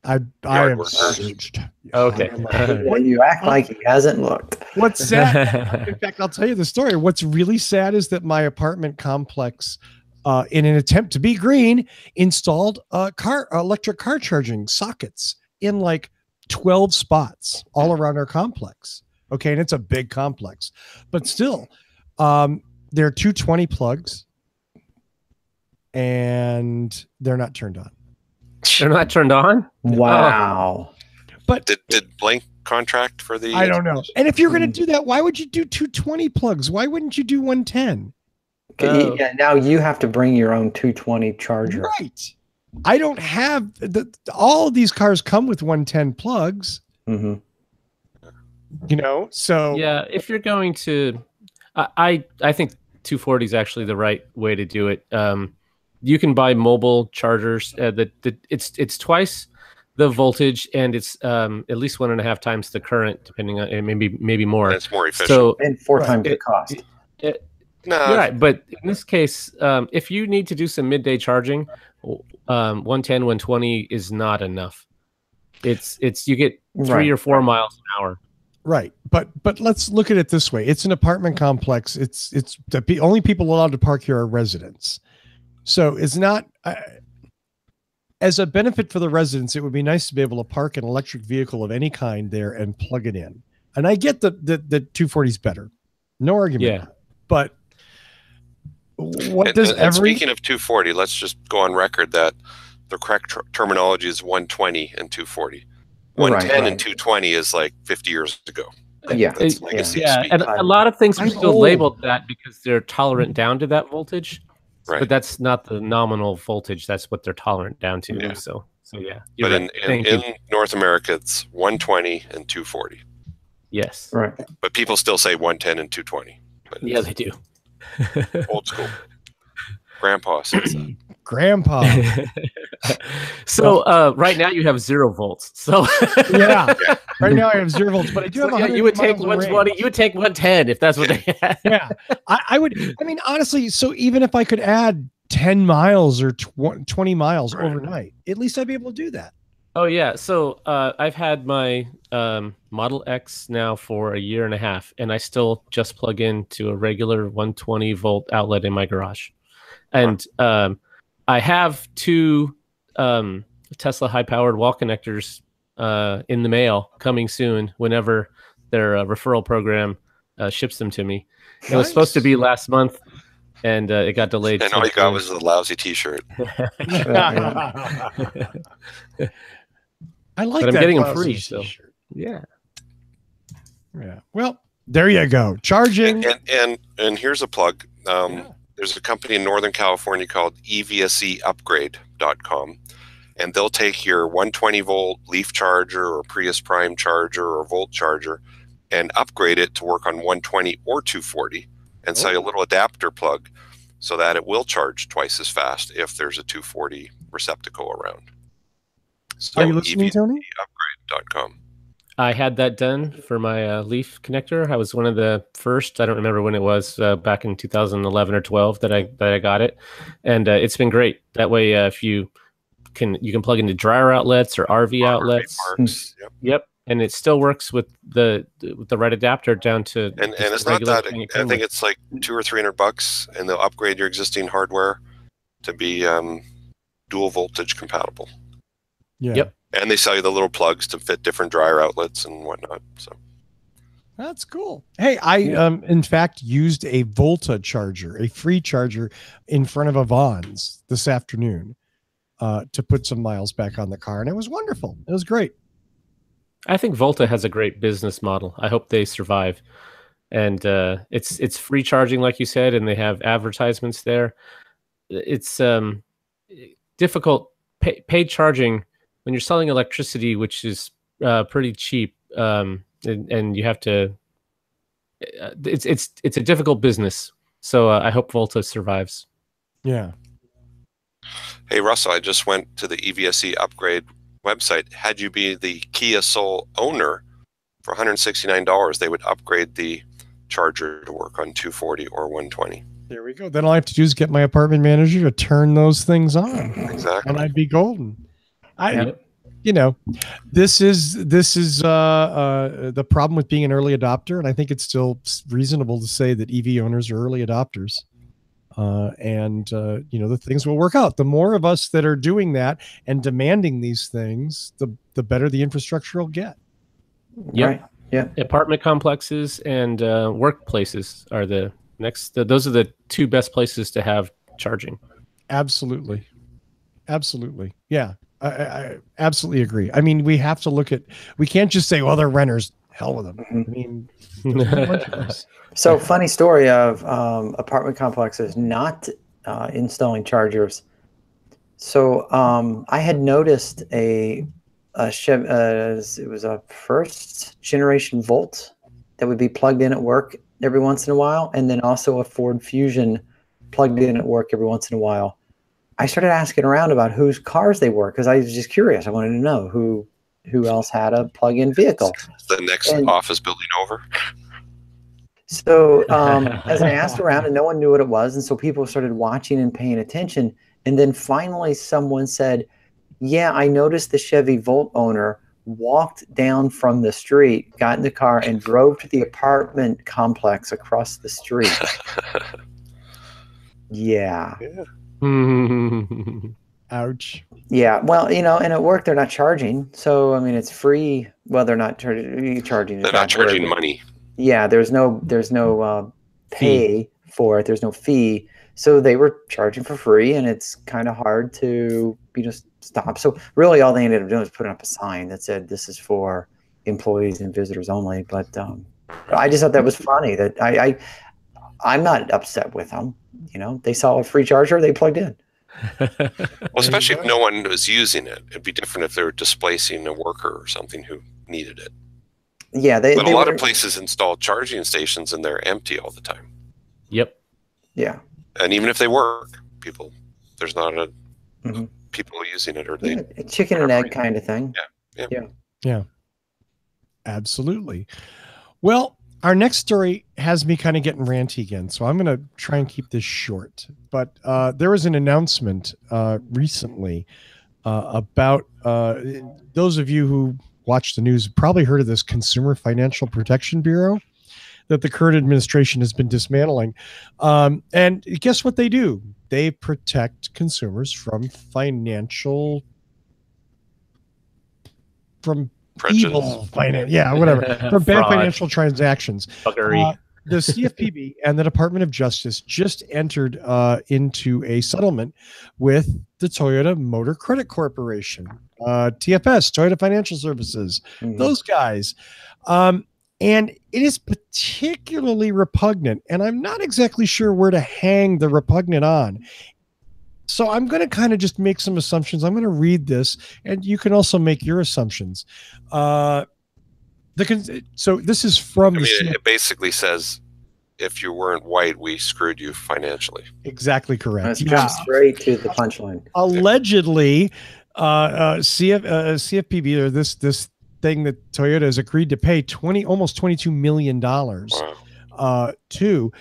I am surged. Okay. When you act like he hasn't looked. What's sad? In fact, I'll tell you the story. What's really sad is that my apartment complex, in an attempt to be green, installed electric car charging sockets in like 12 spots all around our complex. Okay, and it's a big complex, but still, there are 220 plugs, and they're not turned on. They're not turned on? Wow. But did Blink contract for the? I don't know. And if you're going to do that, why would you do 220 plugs? Why wouldn't you do 110? Yeah, now you have to bring your own 220 charger. Right. I don't have all of these cars come with 110 plugs. Mm-hmm. So yeah, if you're going to, I think 240 is actually the right way to do it. You can buy mobile chargers it's twice the voltage and it's at least 1.5 times the current, depending on maybe more. That's more efficient. So and 4 times the cost. No, right. But in this case, if you need to do some midday charging, 110, 120 is not enough. It's you get 3 or 4 miles an hour. Right. But let's look at it this way. It's an apartment complex. It's the only people allowed to park here are residents. So it's not as a benefit for the residents, it would be nice to be able to park an electric vehicle of any kind there and plug it in. And I get the 240 is better. No argument. Yeah. But what does and speaking of 240, let's just go on record that the correct terminology is 120 and 240. 110 and 220 is like 50 years ago. Yeah. That's legacy Yeah, speak. and a lot of things are I'm still old. labeled that because they're tolerant down to that voltage. Right. But that's not the nominal voltage. That's what they're tolerant down to. Yeah. So yeah. You're But right. in North America, it's 120 and 240. Yes. Right. But people still say 110 and 220. But Yeah, they do. old school. Grandpa says that. Grandpa? So right now you have 0 volts. So Yeah. Right now I have 0 volts, but I do so, have yeah, 100 you would take miles of range. 120. You would take 110 if that's what they had. Yeah. I would, I mean, honestly, so even if I could add 10 miles or 20 miles Right. overnight, at least I'd be able to do that. Oh yeah. So I've had my Model X now for a year and a half, and I still just plug into a regular 120 volt outlet in my garage. And I have 2 Tesla high-powered wall connectors in the mail coming soon whenever their referral program ships them to me. It was supposed to be last month, and it got delayed. And all you got was a lousy T-shirt. I like But I'm that getting 'em lousy free, so. t-shirt. Yeah. Yeah. Well, there you go. Charging. And here's a plug. There's a company in Northern California called evseupgrade.com, and they'll take your 120 volt Leaf charger or Prius Prime charger or Volt charger and upgrade it to work on 120 or 240 and sell you a little adapter plug so that it will charge twice as fast if there's a 240 receptacle around. So Are you listening, Tony? evseupgrade.com. I had that done for my Leaf connector. I was one of the first. I don't remember when it was, back in 2011 or 12 that I got it, and it's been great. That way, if you can plug into dryer outlets or RV outlets. Parks, Yep, and it still works with the right adapter down to. And just it's the not regular that. thing it I came think with. it's like $200 or $300, and they'll upgrade your existing hardware to be dual voltage compatible. Yeah. Yep. And they sell you the little plugs to fit different dryer outlets and whatnot. So That's cool. Hey, I in fact used a Volta charger, a free charger in front of a Vons this afternoon to put some miles back on the car, and it was wonderful. It was great. I think Volta has a great business model. I hope they survive. And it's free charging, like you said, and they have advertisements there. It's difficult. Paid charging when you're selling electricity, which is pretty cheap, and you have to. It's a difficult business. So I hope Volta survives. Yeah. hey, Russell, I just went to the EVSE upgrade website. Had you be the Kia Soul owner for $169, they would upgrade the charger to work on 240 or 120. There we go. Then all I have to do is get my apartment manager to turn those things on, Exactly. and I'd be golden. Yep. You know, this is the problem with being an early adopter, and I think it's still reasonable to say that EV owners are early adopters. You know, the things will work out. The more of us that are doing that and demanding these things, the better the infrastructure will get. Yep. Right. Yeah. Apartment complexes and workplaces are the next. Those are the two best places to have charging. Absolutely. Absolutely. Yeah. I absolutely agree. I mean, we have to look at, we can't just say, well, they're renters. Hell with them. I mean, there's a bunch of us. So funny story of apartment complexes not installing chargers. So I had noticed a Chevy, it was a first generation Volt that would be plugged in at work every once in a while, and then also a Ford Fusion plugged in at work every once in a while. I started asking around about whose cars they were because I was just curious. I wanted to know who else had a plug-in vehicle. The next office building over. So as I asked around, and no one knew what it was, and so people started watching and paying attention. And then finally someone said, yeah, I noticed the Chevy Volt owner walked down from the street, got in the car, and drove to the apartment complex across the street. Yeah. Ouch. Yeah, well, and at work they're not charging, so I mean it's free. Well, they're not charging. They're not charging money. Yeah, there's no pay for it. There's no fee, so they were charging for free, and it's kind of hard to stop. So really, all they ended up doing was putting up a sign that said this is for employees and visitors only. But I just thought that was funny. That I'm not upset with them. They saw a free charger, they plugged in. Well, especially if no one was using it. It'd be different if they were displacing a worker or something who needed it. Yeah, but a lot of places install charging stations and they're empty all the time. Yep. Yeah. And even if they work, there's not people using it, or they chicken and egg kind of thing. Yeah. Absolutely. Well, our next story has me kind of getting ranty again, so I'm going to try and keep this short. But there was an announcement recently about those of you who watch the news probably heard of this Consumer Financial Protection Bureau that the current administration has been dismantling. And guess what they do? They protect consumers from evil finance, from bad financial transactions. The CFPB and the Department of Justice just entered into a settlement with the Toyota Motor Credit Corporation, TFS, Toyota Financial Services, those guys. And it is particularly repugnant, and I'm not exactly sure where to hang the repugnant on. So I'm going to kind of just make some assumptions. I'm going to read this, and you can also make your assumptions. So this is from it basically says, if you weren't white, we screwed you financially. Exactly correct. That's straight to the punchline. Allegedly, CFPB, or this thing that Toyota has agreed to pay almost $22 million to,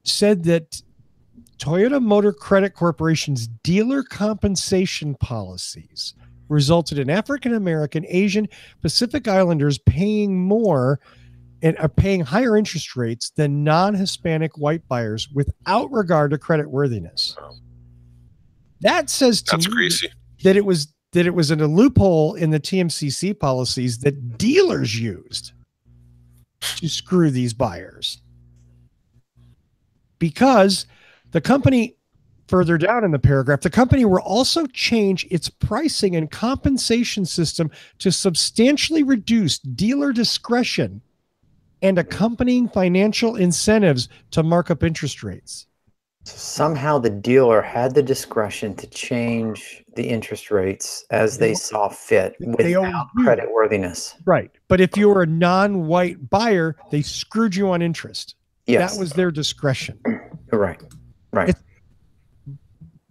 said that Toyota Motor Credit Corporation's dealer compensation policies resulted in African American, Asian, Pacific Islanders paying more and are paying higher interest rates than non-Hispanic white buyers without regard to credit worthiness. That says to me crazy. that it was in a loophole in the TMCC policies that dealers used to screw these buyers, because the company, further down in the paragraph, the company will also change its pricing and compensation system to substantially reduce dealer discretion and accompanying financial incentives to mark up interest rates. Somehow the dealer had the discretion to change the interest rates as they saw fit without credit worthiness. Right. But if you were a non-white buyer, they screwed you on interest. Yes. That was their discretion. Right. It's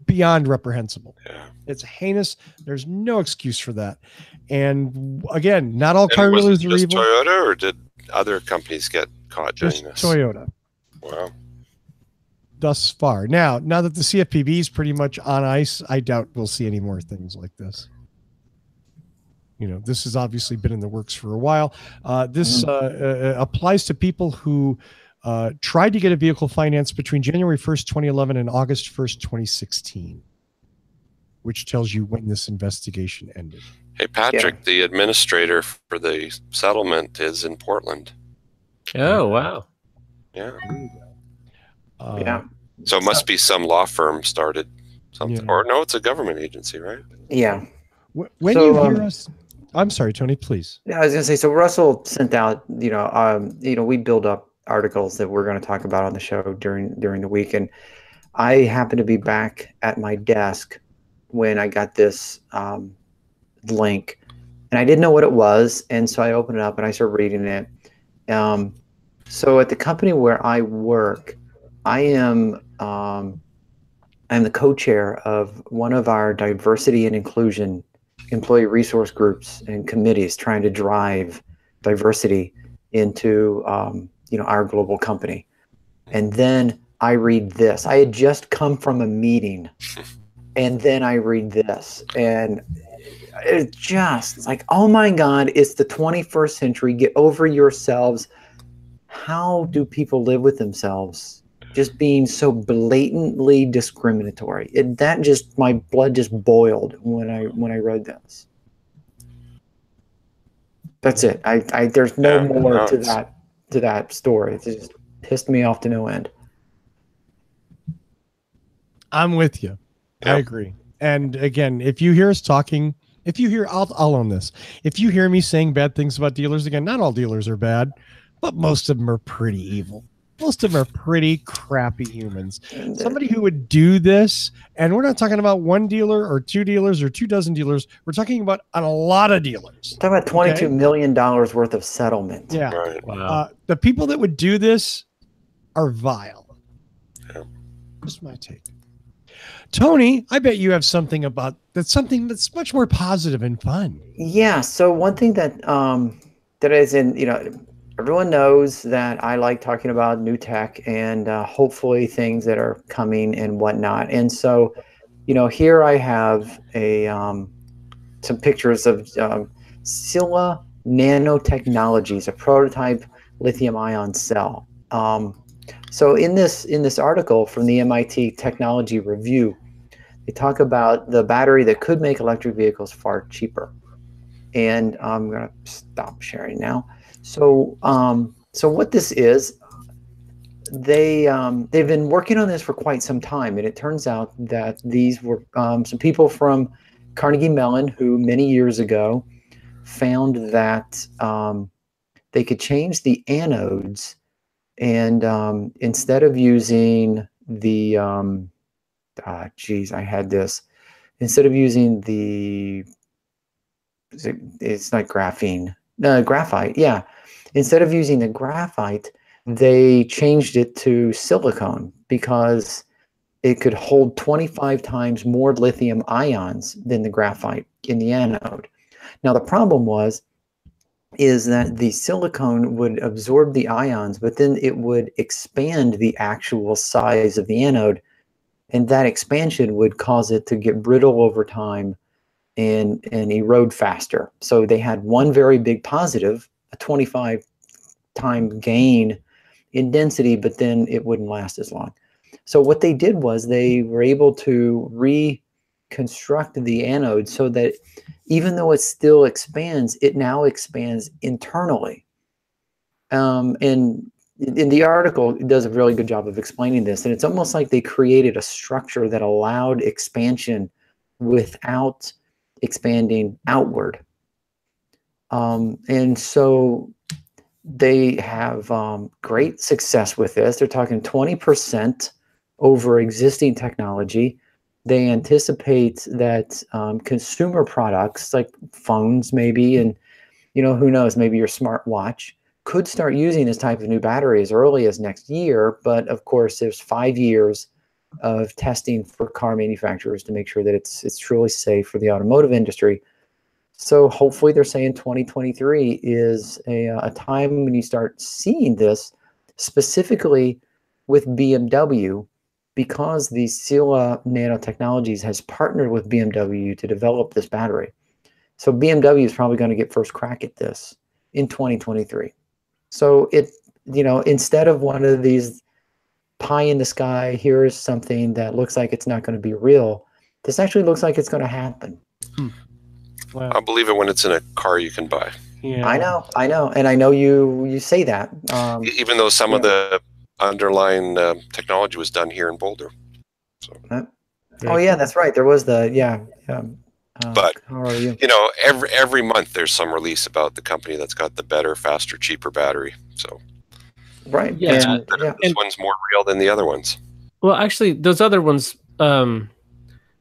beyond reprehensible. Yeah. It's heinous. There's no excuse for that. And again, not all car dealers are evil. Toyota, or did other companies get caught doing this? Toyota. Wow. Thus far. Now that the CFPB is pretty much on ice, I doubt we'll see any more things like this. This has obviously been in the works for a while. This applies to people who tried to get a vehicle financed between January 1st, 2011 and August 1st, 2016, which tells you when this investigation ended. Hey, Patrick, the administrator for the settlement is in Portland. Oh, wow. Yeah. Yeah. So it must be some law firm started something. Yeah. Or no, it's a government agency, right? Yeah. When you hear us... I'm sorry, Tony, please. Yeah, I was going to say, so Russell sent out, we build up articles that we're going to talk about on the show during the week. And I happened to be back at my desk when I got this link, and I didn't know what it was. And so I opened it up and I started reading it. So at the company where I work, I am the co-chair of one of our diversity and inclusion employee resource groups and committees trying to drive diversity into our global company. And then I read this. I had just come from a meeting, and then I read this, and it's just like, oh my God, it's the 21st century. Get over yourselves. How do people live with themselves just being so blatantly discriminatory. My blood just boiled when I read this. That's it. There's no more to that story. It just pissed me off to no end. I'm with you. Yep. I agree. And again, if you hear us talking, I'll own this. If you hear me saying bad things about dealers, again, not all dealers are bad, but most of them are pretty evil. Most of them are pretty crappy humans. Somebody who would do this, and we're not talking about one dealer or two dealers or 24 dealers. We're talking about a lot of dealers. Talking about $22 million worth of settlement. Yeah. Right. Wow. The people that would do this are vile. Yeah. Just my take. Tony, I bet you have something that's much more positive and fun. Yeah. So one thing that is everyone knows that I like talking about new tech and hopefully things that are coming and whatnot. And so, here I have some pictures of Scylla Nanotechnologies, a prototype lithium-ion cell. So in this article from the MIT Technology Review, they talk about the battery that could make electric vehicles far cheaper. And I'm going to stop sharing now. So what this is, they've been working on this for quite some time, and it turns out that these were some people from Carnegie Mellon who many years ago found that they could change the anodes, and instead of using the instead of using the it's not graphene. No, graphite. Yeah. Instead of using the graphite, they changed it to silicone because it could hold 25 times more lithium ions than the graphite in the anode. Now, the problem is that the silicone would absorb the ions, but then it would expand the actual size of the anode. And that expansion would cause it to get brittle over time and erode faster. So they had one very big positive, a 25-time gain in density, but then it wouldn't last as long. So what they did was they were able to reconstruct the anode so that even though it still expands, it now expands internally. And in the article, it does a really good job of explaining this. And it's almost like they created a structure that allowed expansion without expanding outward. And so they have great success with this. They're talking 20% over existing technology. They anticipate that consumer products like phones maybe, and who knows, maybe your smartwatch could start using this type of new battery as early as next year. But of course, there's 5 years of testing for car manufacturers to make sure that it's truly safe for the automotive industry. So hopefully they're saying 2023 is a time when you start seeing this, specifically with BMW, because the Scylla Nanotechnologies has partnered with BMW to develop this battery. So BMW is probably going to get first crack at this in 2023. So instead of one of these pie in the sky, here's something that looks like it's not going to be real, this actually looks like it's going to happen. Wow. I'll believe it when it's in a car you can buy. Yeah. I know. And I know you say that. Even though some of the underlying technology was done here in Boulder. So. Oh yeah, that's right. There was but how are you? Every month there's some release about the company that's got the better, faster, cheaper battery. So right, yeah, this one's more real than the other ones. Well, actually, those other ones, none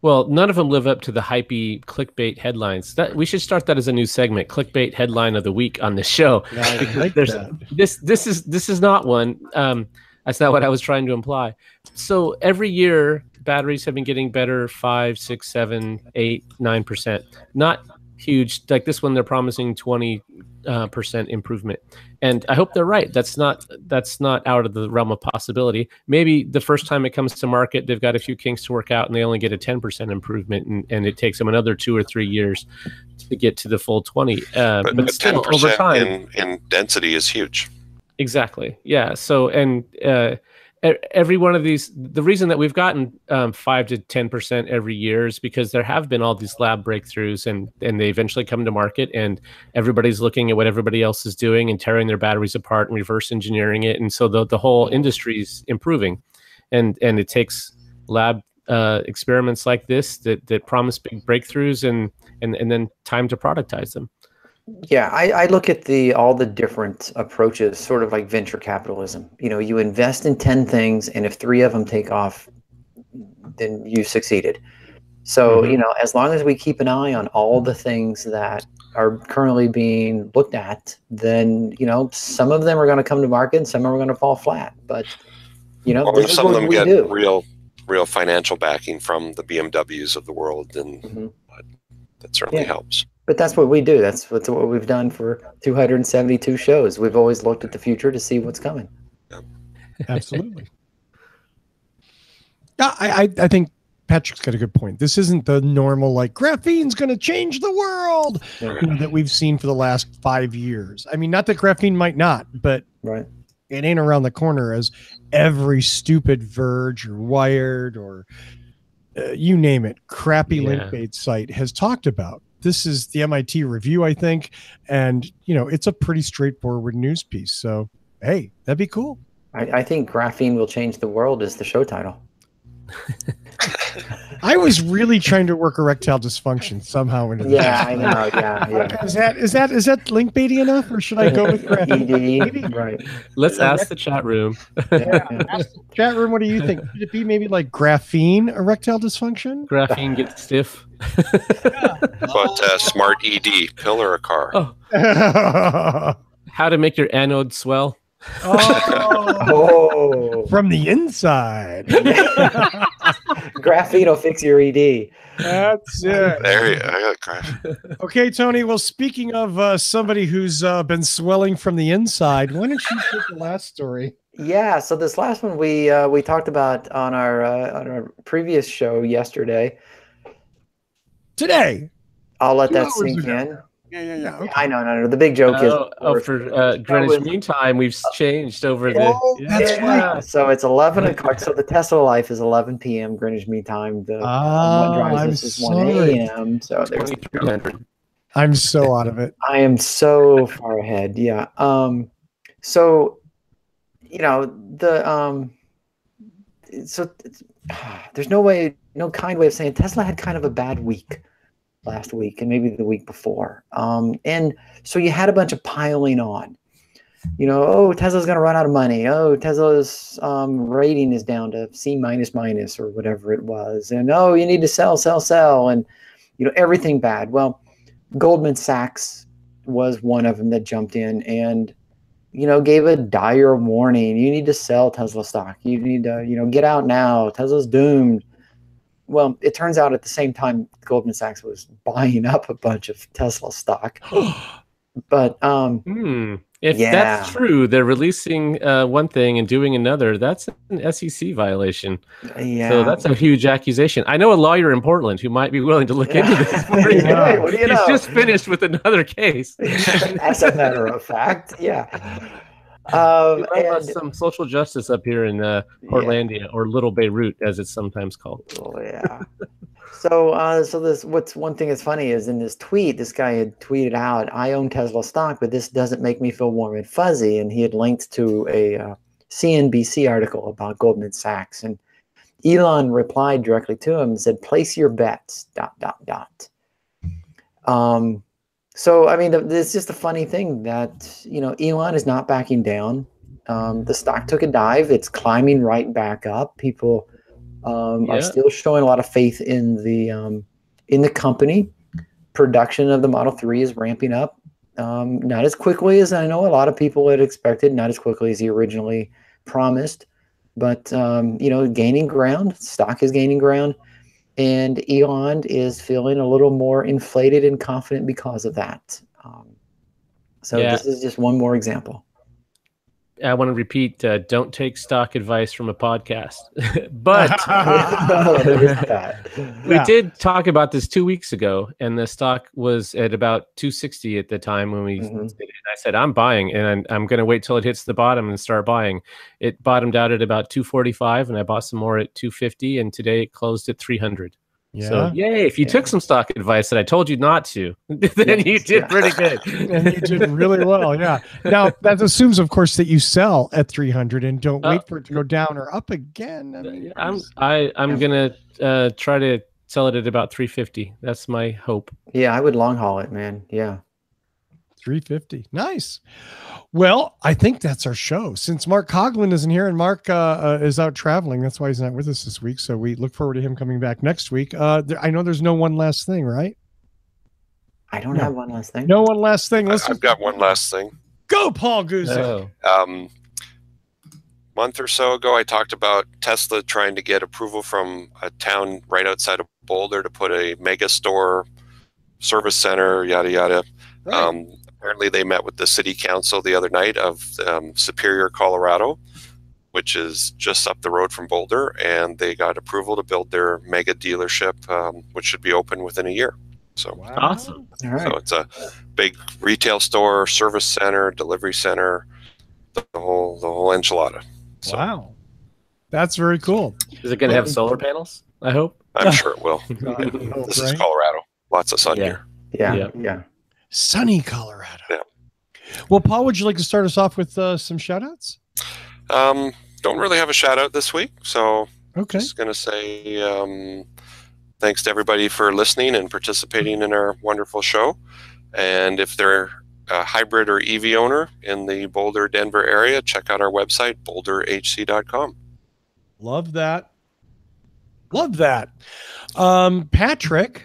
of them live up to the hypey clickbait headlines. That we should start that as a new segment, clickbait headline of the week on this show. I like that. This is not one. That's not what I was trying to imply. So every year, batteries have been getting better, 5, 6, 7, 8, 9%. Not huge. Like this one, they're promising 20% improvement, and I hope they're right. That's not out of the realm of possibility. Maybe the first time it comes to market, they've got a few kinks to work out, and they only get a 10% improvement, and it takes them another 2 or 3 years to get to the full 20. But still, 10% over time, in density is huge. Exactly. Yeah. So, and every one of these, the reason that we've gotten 5 to 10% every year is because there have been all these lab breakthroughs, and they eventually come to market, and everybody's looking at what everybody else is doing and tearing their batteries apart and reverse engineering it. And so the whole industry is improving, and it takes lab experiments like this that promise big breakthroughs and then time to productize them. Yeah, I look at all the different approaches, sort of like venture capitalism. You know, you invest in 10 things, and if 3 of them take off, then you succeeded. So, you know, as long as we keep an eye on all the things that are currently being looked at, then, you know, some of them are going to come to market and some are going to fall flat. But, you know, this is some of what them we get do. real financial backing from the BMWs of the world, and that certainly helps. But that's what we do. That's what we've done for 272 shows. We've always looked at the future to see what's coming. Absolutely. Yeah, I think Patrick's got a good point. This isn't the normal, like, graphene's going to change the world that we've seen for the last 5 years. I mean, not that graphene might not, but it ain't around the corner as every stupid Verge or Wired or you name it, crappy link bait site has talked about. This is the MIT review, I think. And, you know, it's a pretty straightforward news piece. So, hey, that'd be cool. I think graphene will change the world is the show title. I was really trying to work erectile dysfunction somehow into this. Yeah, I know. Yeah. Is that link baity enough, or should I go with graphene? Maybe. Right. Let's ask the chat room. Ask the chat room. What do you think? Should it be maybe like graphene erectile dysfunction? Graphene gets stiff. But smart ED, pill or a car? Oh. How to make your anode swell? From the inside. Graphene will fix your ED. That's it. There you go. I got graphene. Okay, Tony. Well, speaking of somebody who's been swelling from the inside, why don't you take the last story? Yeah. So this last one we talked about on our previous show yesterday. Today. I'll let that sink in. Yeah. Okay. I know. No. The big joke is for Greenwich Mean Time, we've changed over that's right. So it's 11 o'clock. So the Tesla Life is 11 p.m. Greenwich Mean Time. The what drives us is 1 a.m. So there's 2300. I'm so out of it. I am so far ahead. Yeah. So you know so there's no kind way of saying Tesla had kind of a bad week last week and maybe the week before. And so you had a bunch of piling on, you know, oh, Tesla's going to run out of money. Oh, Tesla's rating is down to C minus or whatever it was. And oh, you need to sell. And, you know, everything bad. Well, Goldman Sachs was one of them that jumped in and, you know, gave a dire warning. You need to sell Tesla stock. You need to, you know, get out now. Tesla's doomed. Well, it turns out at the same time, Goldman Sachs was buying up a bunch of Tesla stock. But if that's true, they're releasing one thing and doing another. That's an SEC violation. Yeah. So that's a huge accusation. I know a lawyer in Portland who might be willing to look into this. What do you know? He's just finished with another case. As a matter of fact, yeah. And some social justice up here in Portlandia, or Little Beirut, as it's sometimes called. Oh yeah. So this what's one thing that's funny is in this tweet, this guy had tweeted out, "I own Tesla stock, but this doesn't make me feel warm and fuzzy." And he had linked to a CNBC article about Goldman Sachs, and Elon replied directly to him and said, "Place your bets." ... So, I mean, it's just a funny thing that, you know, Elon is not backing down. The stock took a dive. It's climbing right back up. People are still showing a lot of faith in the company. Production of the Model 3 is ramping up. Not as quickly as I know a lot of people had expected, not as quickly as he originally promised. But, you know, gaining ground. Stock is gaining ground. And Elon is feeling a little more inflated and confident because of that. So this is just one more example. I want to repeat, don't take stock advice from a podcast. But There's that. we did talk about this 2 weeks ago, and the stock was at about 260 at the time when we did it. I said, I'm buying, and I'm going to wait till it hits the bottom and start buying. It bottomed out at about 245, and I bought some more at 250, and today it closed at 300. Yeah. So, yay, if you took some stock advice that I told you not to, then you did pretty good. And you did really well, yeah. Now, that assumes, of course, that you sell at 300 and don't wait for it to go down or up again. I mean, I'm going to try to sell it at about 350. That's my hope. Yeah, I would long haul it, man. Yeah. 350. Nice. Well, I think that's our show. Since Mark Coughlin isn't here and Mark is out traveling, that's why he's not with us this week. So we look forward to him coming back next week. I know there's no one last thing, right? I don't have one last thing. No one last thing. I've got one last thing. Go, Paul Guzik. Month or so ago, I talked about Tesla trying to get approval from a town right outside of Boulder to put a mega store, service center, yada, yada. Right. Apparently, they met with the city council the other night of Superior, Colorado, which is just up the road from Boulder, and they got approval to build their mega dealership, which should be open within a year. So Awesome. All right. So it's a big retail store, service center, delivery center, the whole enchilada. So Wow. That's very cool. Is it going to have solar panels? I hope. I'm sure it will. Hope, This is right? Colorado. Lots of sun Yeah. here. Yeah. Sunny Colorado. Yeah. Well, Paul, would you like to start us off with some shout outs? Don't really have a shout out this week, so Okay. just going to say thanks to everybody for listening and participating in our wonderful show. And if they're a hybrid or EV owner in the Boulder, Denver area, check out our website, boulderhc.com. Love that. Love that. Patrick.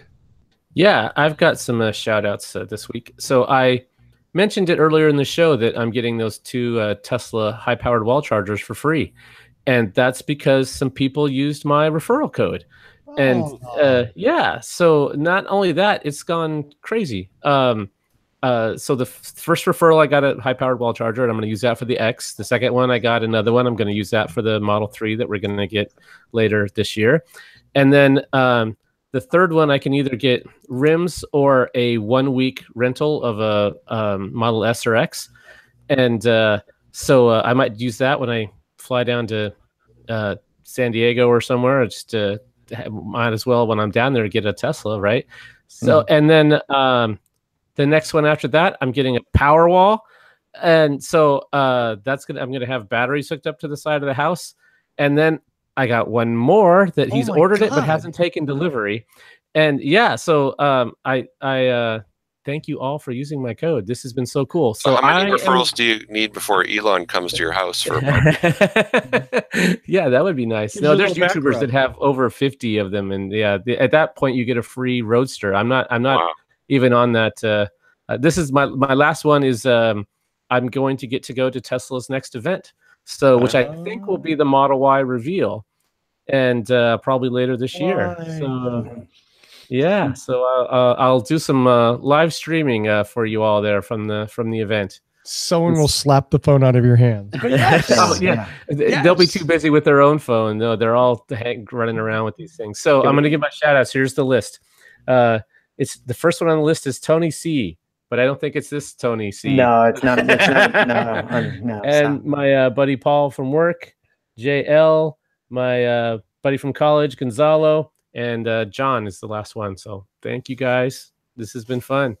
Yeah, I've got some shout outs this week. So I mentioned it earlier in the show that I'm getting those 2 Tesla high powered wall chargers for free. And that's because some people used my referral code. And yeah, so not only that, it's gone crazy. So the first referral, I got a high powered wall charger, and I'm going to use that for the X. The second one, I got another one. I'm going to use that for the Model 3 that we're going to get later this year. And then the third one, I can either get rims or a 1-week rental of a Model S or X. And so I might use that when I fly down to San Diego or somewhere. I just might as well, when I'm down there, get a Tesla, right? So, and then the next one after that, I'm getting a Powerwall. And so I'm going to have batteries hooked up to the side of the house. And then I got one more that he's ordered it but hasn't taken delivery. And yeah, so I thank you all for using my code. This has been so cool. So how many referrals do you need before Elon comes to your house for a month? Yeah, that would be nice. No, there's YouTubers that have over 50 of them, and yeah, at that point you get a free Roadster. I'm not even on that. This is my last one. Is I'm going to get to go to Tesla's next event. So, which I think will be the Model Y reveal, and probably later this year. So, yeah, so I'll do some live streaming for you all there from the event. Someone will slap the phone out of your hand. Yeah. They'll be too busy with their own phone. No, they're all running around with these things. So I'm going to give my shout outs. Here's the list. It's the first one on the list is Tony C. But I don't think it's this Tony C. No, it's not. No. And my buddy Paul from work, JL, my buddy from college, Gonzalo, and John is the last one. So thank you guys. This has been fun.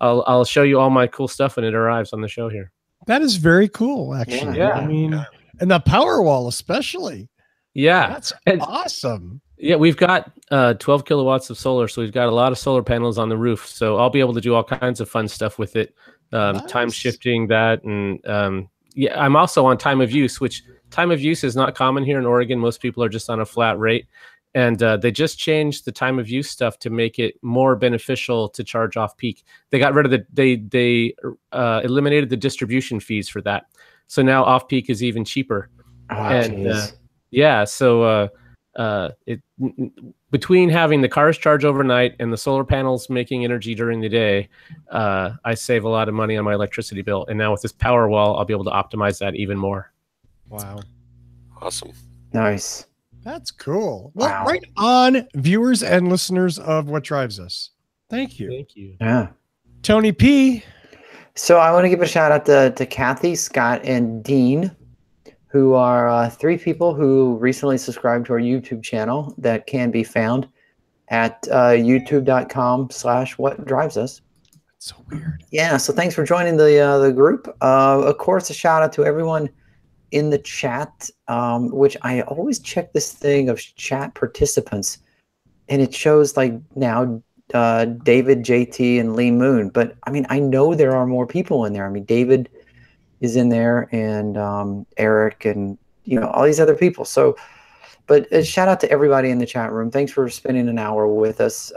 I'll show you all my cool stuff when it arrives on the show here. That is very cool, actually. Yeah. I mean, and the Powerwall especially. Yeah. That's awesome. Yeah, we've got 12 kilowatts of solar, so we've got a lot of solar panels on the roof. So I'll be able to do all kinds of fun stuff with it, time shifting that, and yeah, I'm also on time of use, which time of use is not common here in Oregon. Most people are just on a flat rate, and they just changed the time of use stuff to make it more beneficial to charge off peak. They got rid of they eliminated the distribution fees for that, so now off peak is even cheaper. Yeah, so between having the cars charge overnight and the solar panels making energy during the day, I save a lot of money on my electricity bill. And now with this power wall, I'll be able to optimize that even more. Wow. Awesome. Nice. That's cool. Well, Wow. right on, viewers and listeners of What Drives Us. Thank you. Thank you. Yeah. Tony P. So I want to give a shout out to Kathy, Scott, and Dean, who are 3 people who recently subscribed to our YouTube channel that can be found at youtube.com/whatdrivesus. That's so weird. Yeah, so thanks for joining the group. Of course, a shout out to everyone in the chat, which I always check this thing of chat participants, and it shows like now David, JT, and Lee Moon. But I mean, I know there are more people in there. I mean, David is in there, and Eric, and all these other people. So, but a shout out to everybody in the chat room. Thanks for spending an hour with us.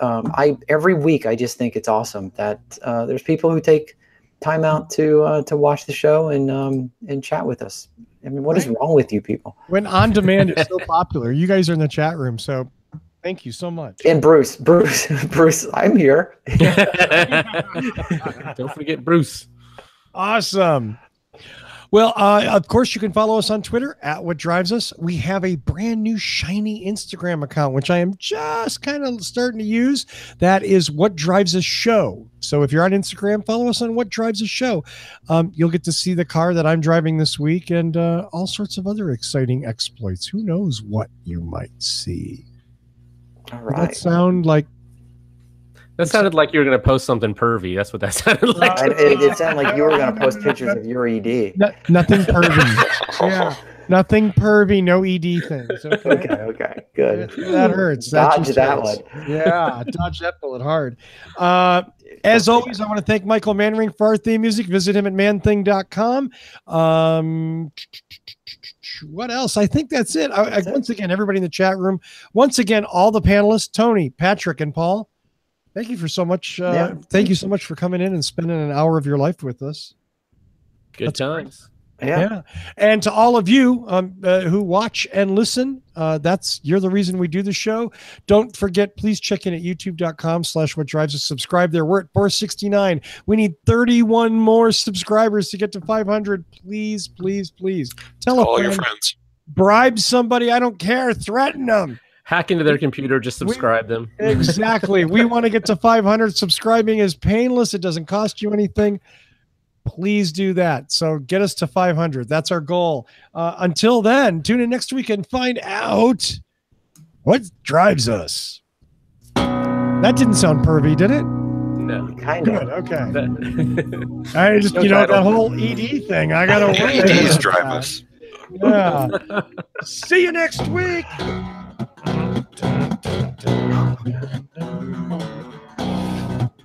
Every week I just think it's awesome that there's people who take time out to watch the show and chat with us. I mean, what is wrong with you people? When on demand is so popular, you guys are in the chat room, so thank you so much. And Bruce, I'm here. Don't forget Bruce. Awesome. Well, of course, you can follow us on Twitter at What Drives Us. We have a brand new shiny Instagram account, which I am just kind of starting to use. That is What Drives Us Show. So if you're on Instagram, follow us on What Drives Us Show. You'll get to see the car that I'm driving this week and all sorts of other exciting exploits. Who knows what you might see? All Does that right. sound like That sounded like you were going to post something pervy. That's what that sounded like. It sounded like you were going to post pictures of your ED. nothing pervy? Yeah, nothing pervy, no ED things. Okay. Okay, good. That hurts. Dodge just that hurts. one. Yeah, dodge that bullet hard. As always, I want to thank Michael Manring for our theme music. Visit him at manthing.com. What else? I think that's it. Once again, everybody in the chat room. Once again, all the panelists, Tony, Patrick, and Paul. Thank you for so much. Thank you so much for coming in and spending an hour of your life with us. Good times. Yeah. And to all of you who watch and listen, you're the reason we do the show. Don't forget, please check in at youtube.com/whatdrivesus. Subscribe there. We're at 469. We need 31 more subscribers to get to 500. Please, please, please. Tell all your friends. Bribe somebody. I don't care. Threaten them. Hack into their computer, just subscribe them. Exactly. We want to get to 500. Subscribing is painless. It doesn't cost you anything. Please do that. So get us to 500. That's our goal. Until then, tune in next week and find out what drives us. That didn't sound pervy, did it? No. Kind Good. of. Okay. That- I just, No that title. whole ED thing. I got to worry EDs about drive that. us. Yeah. See you next week.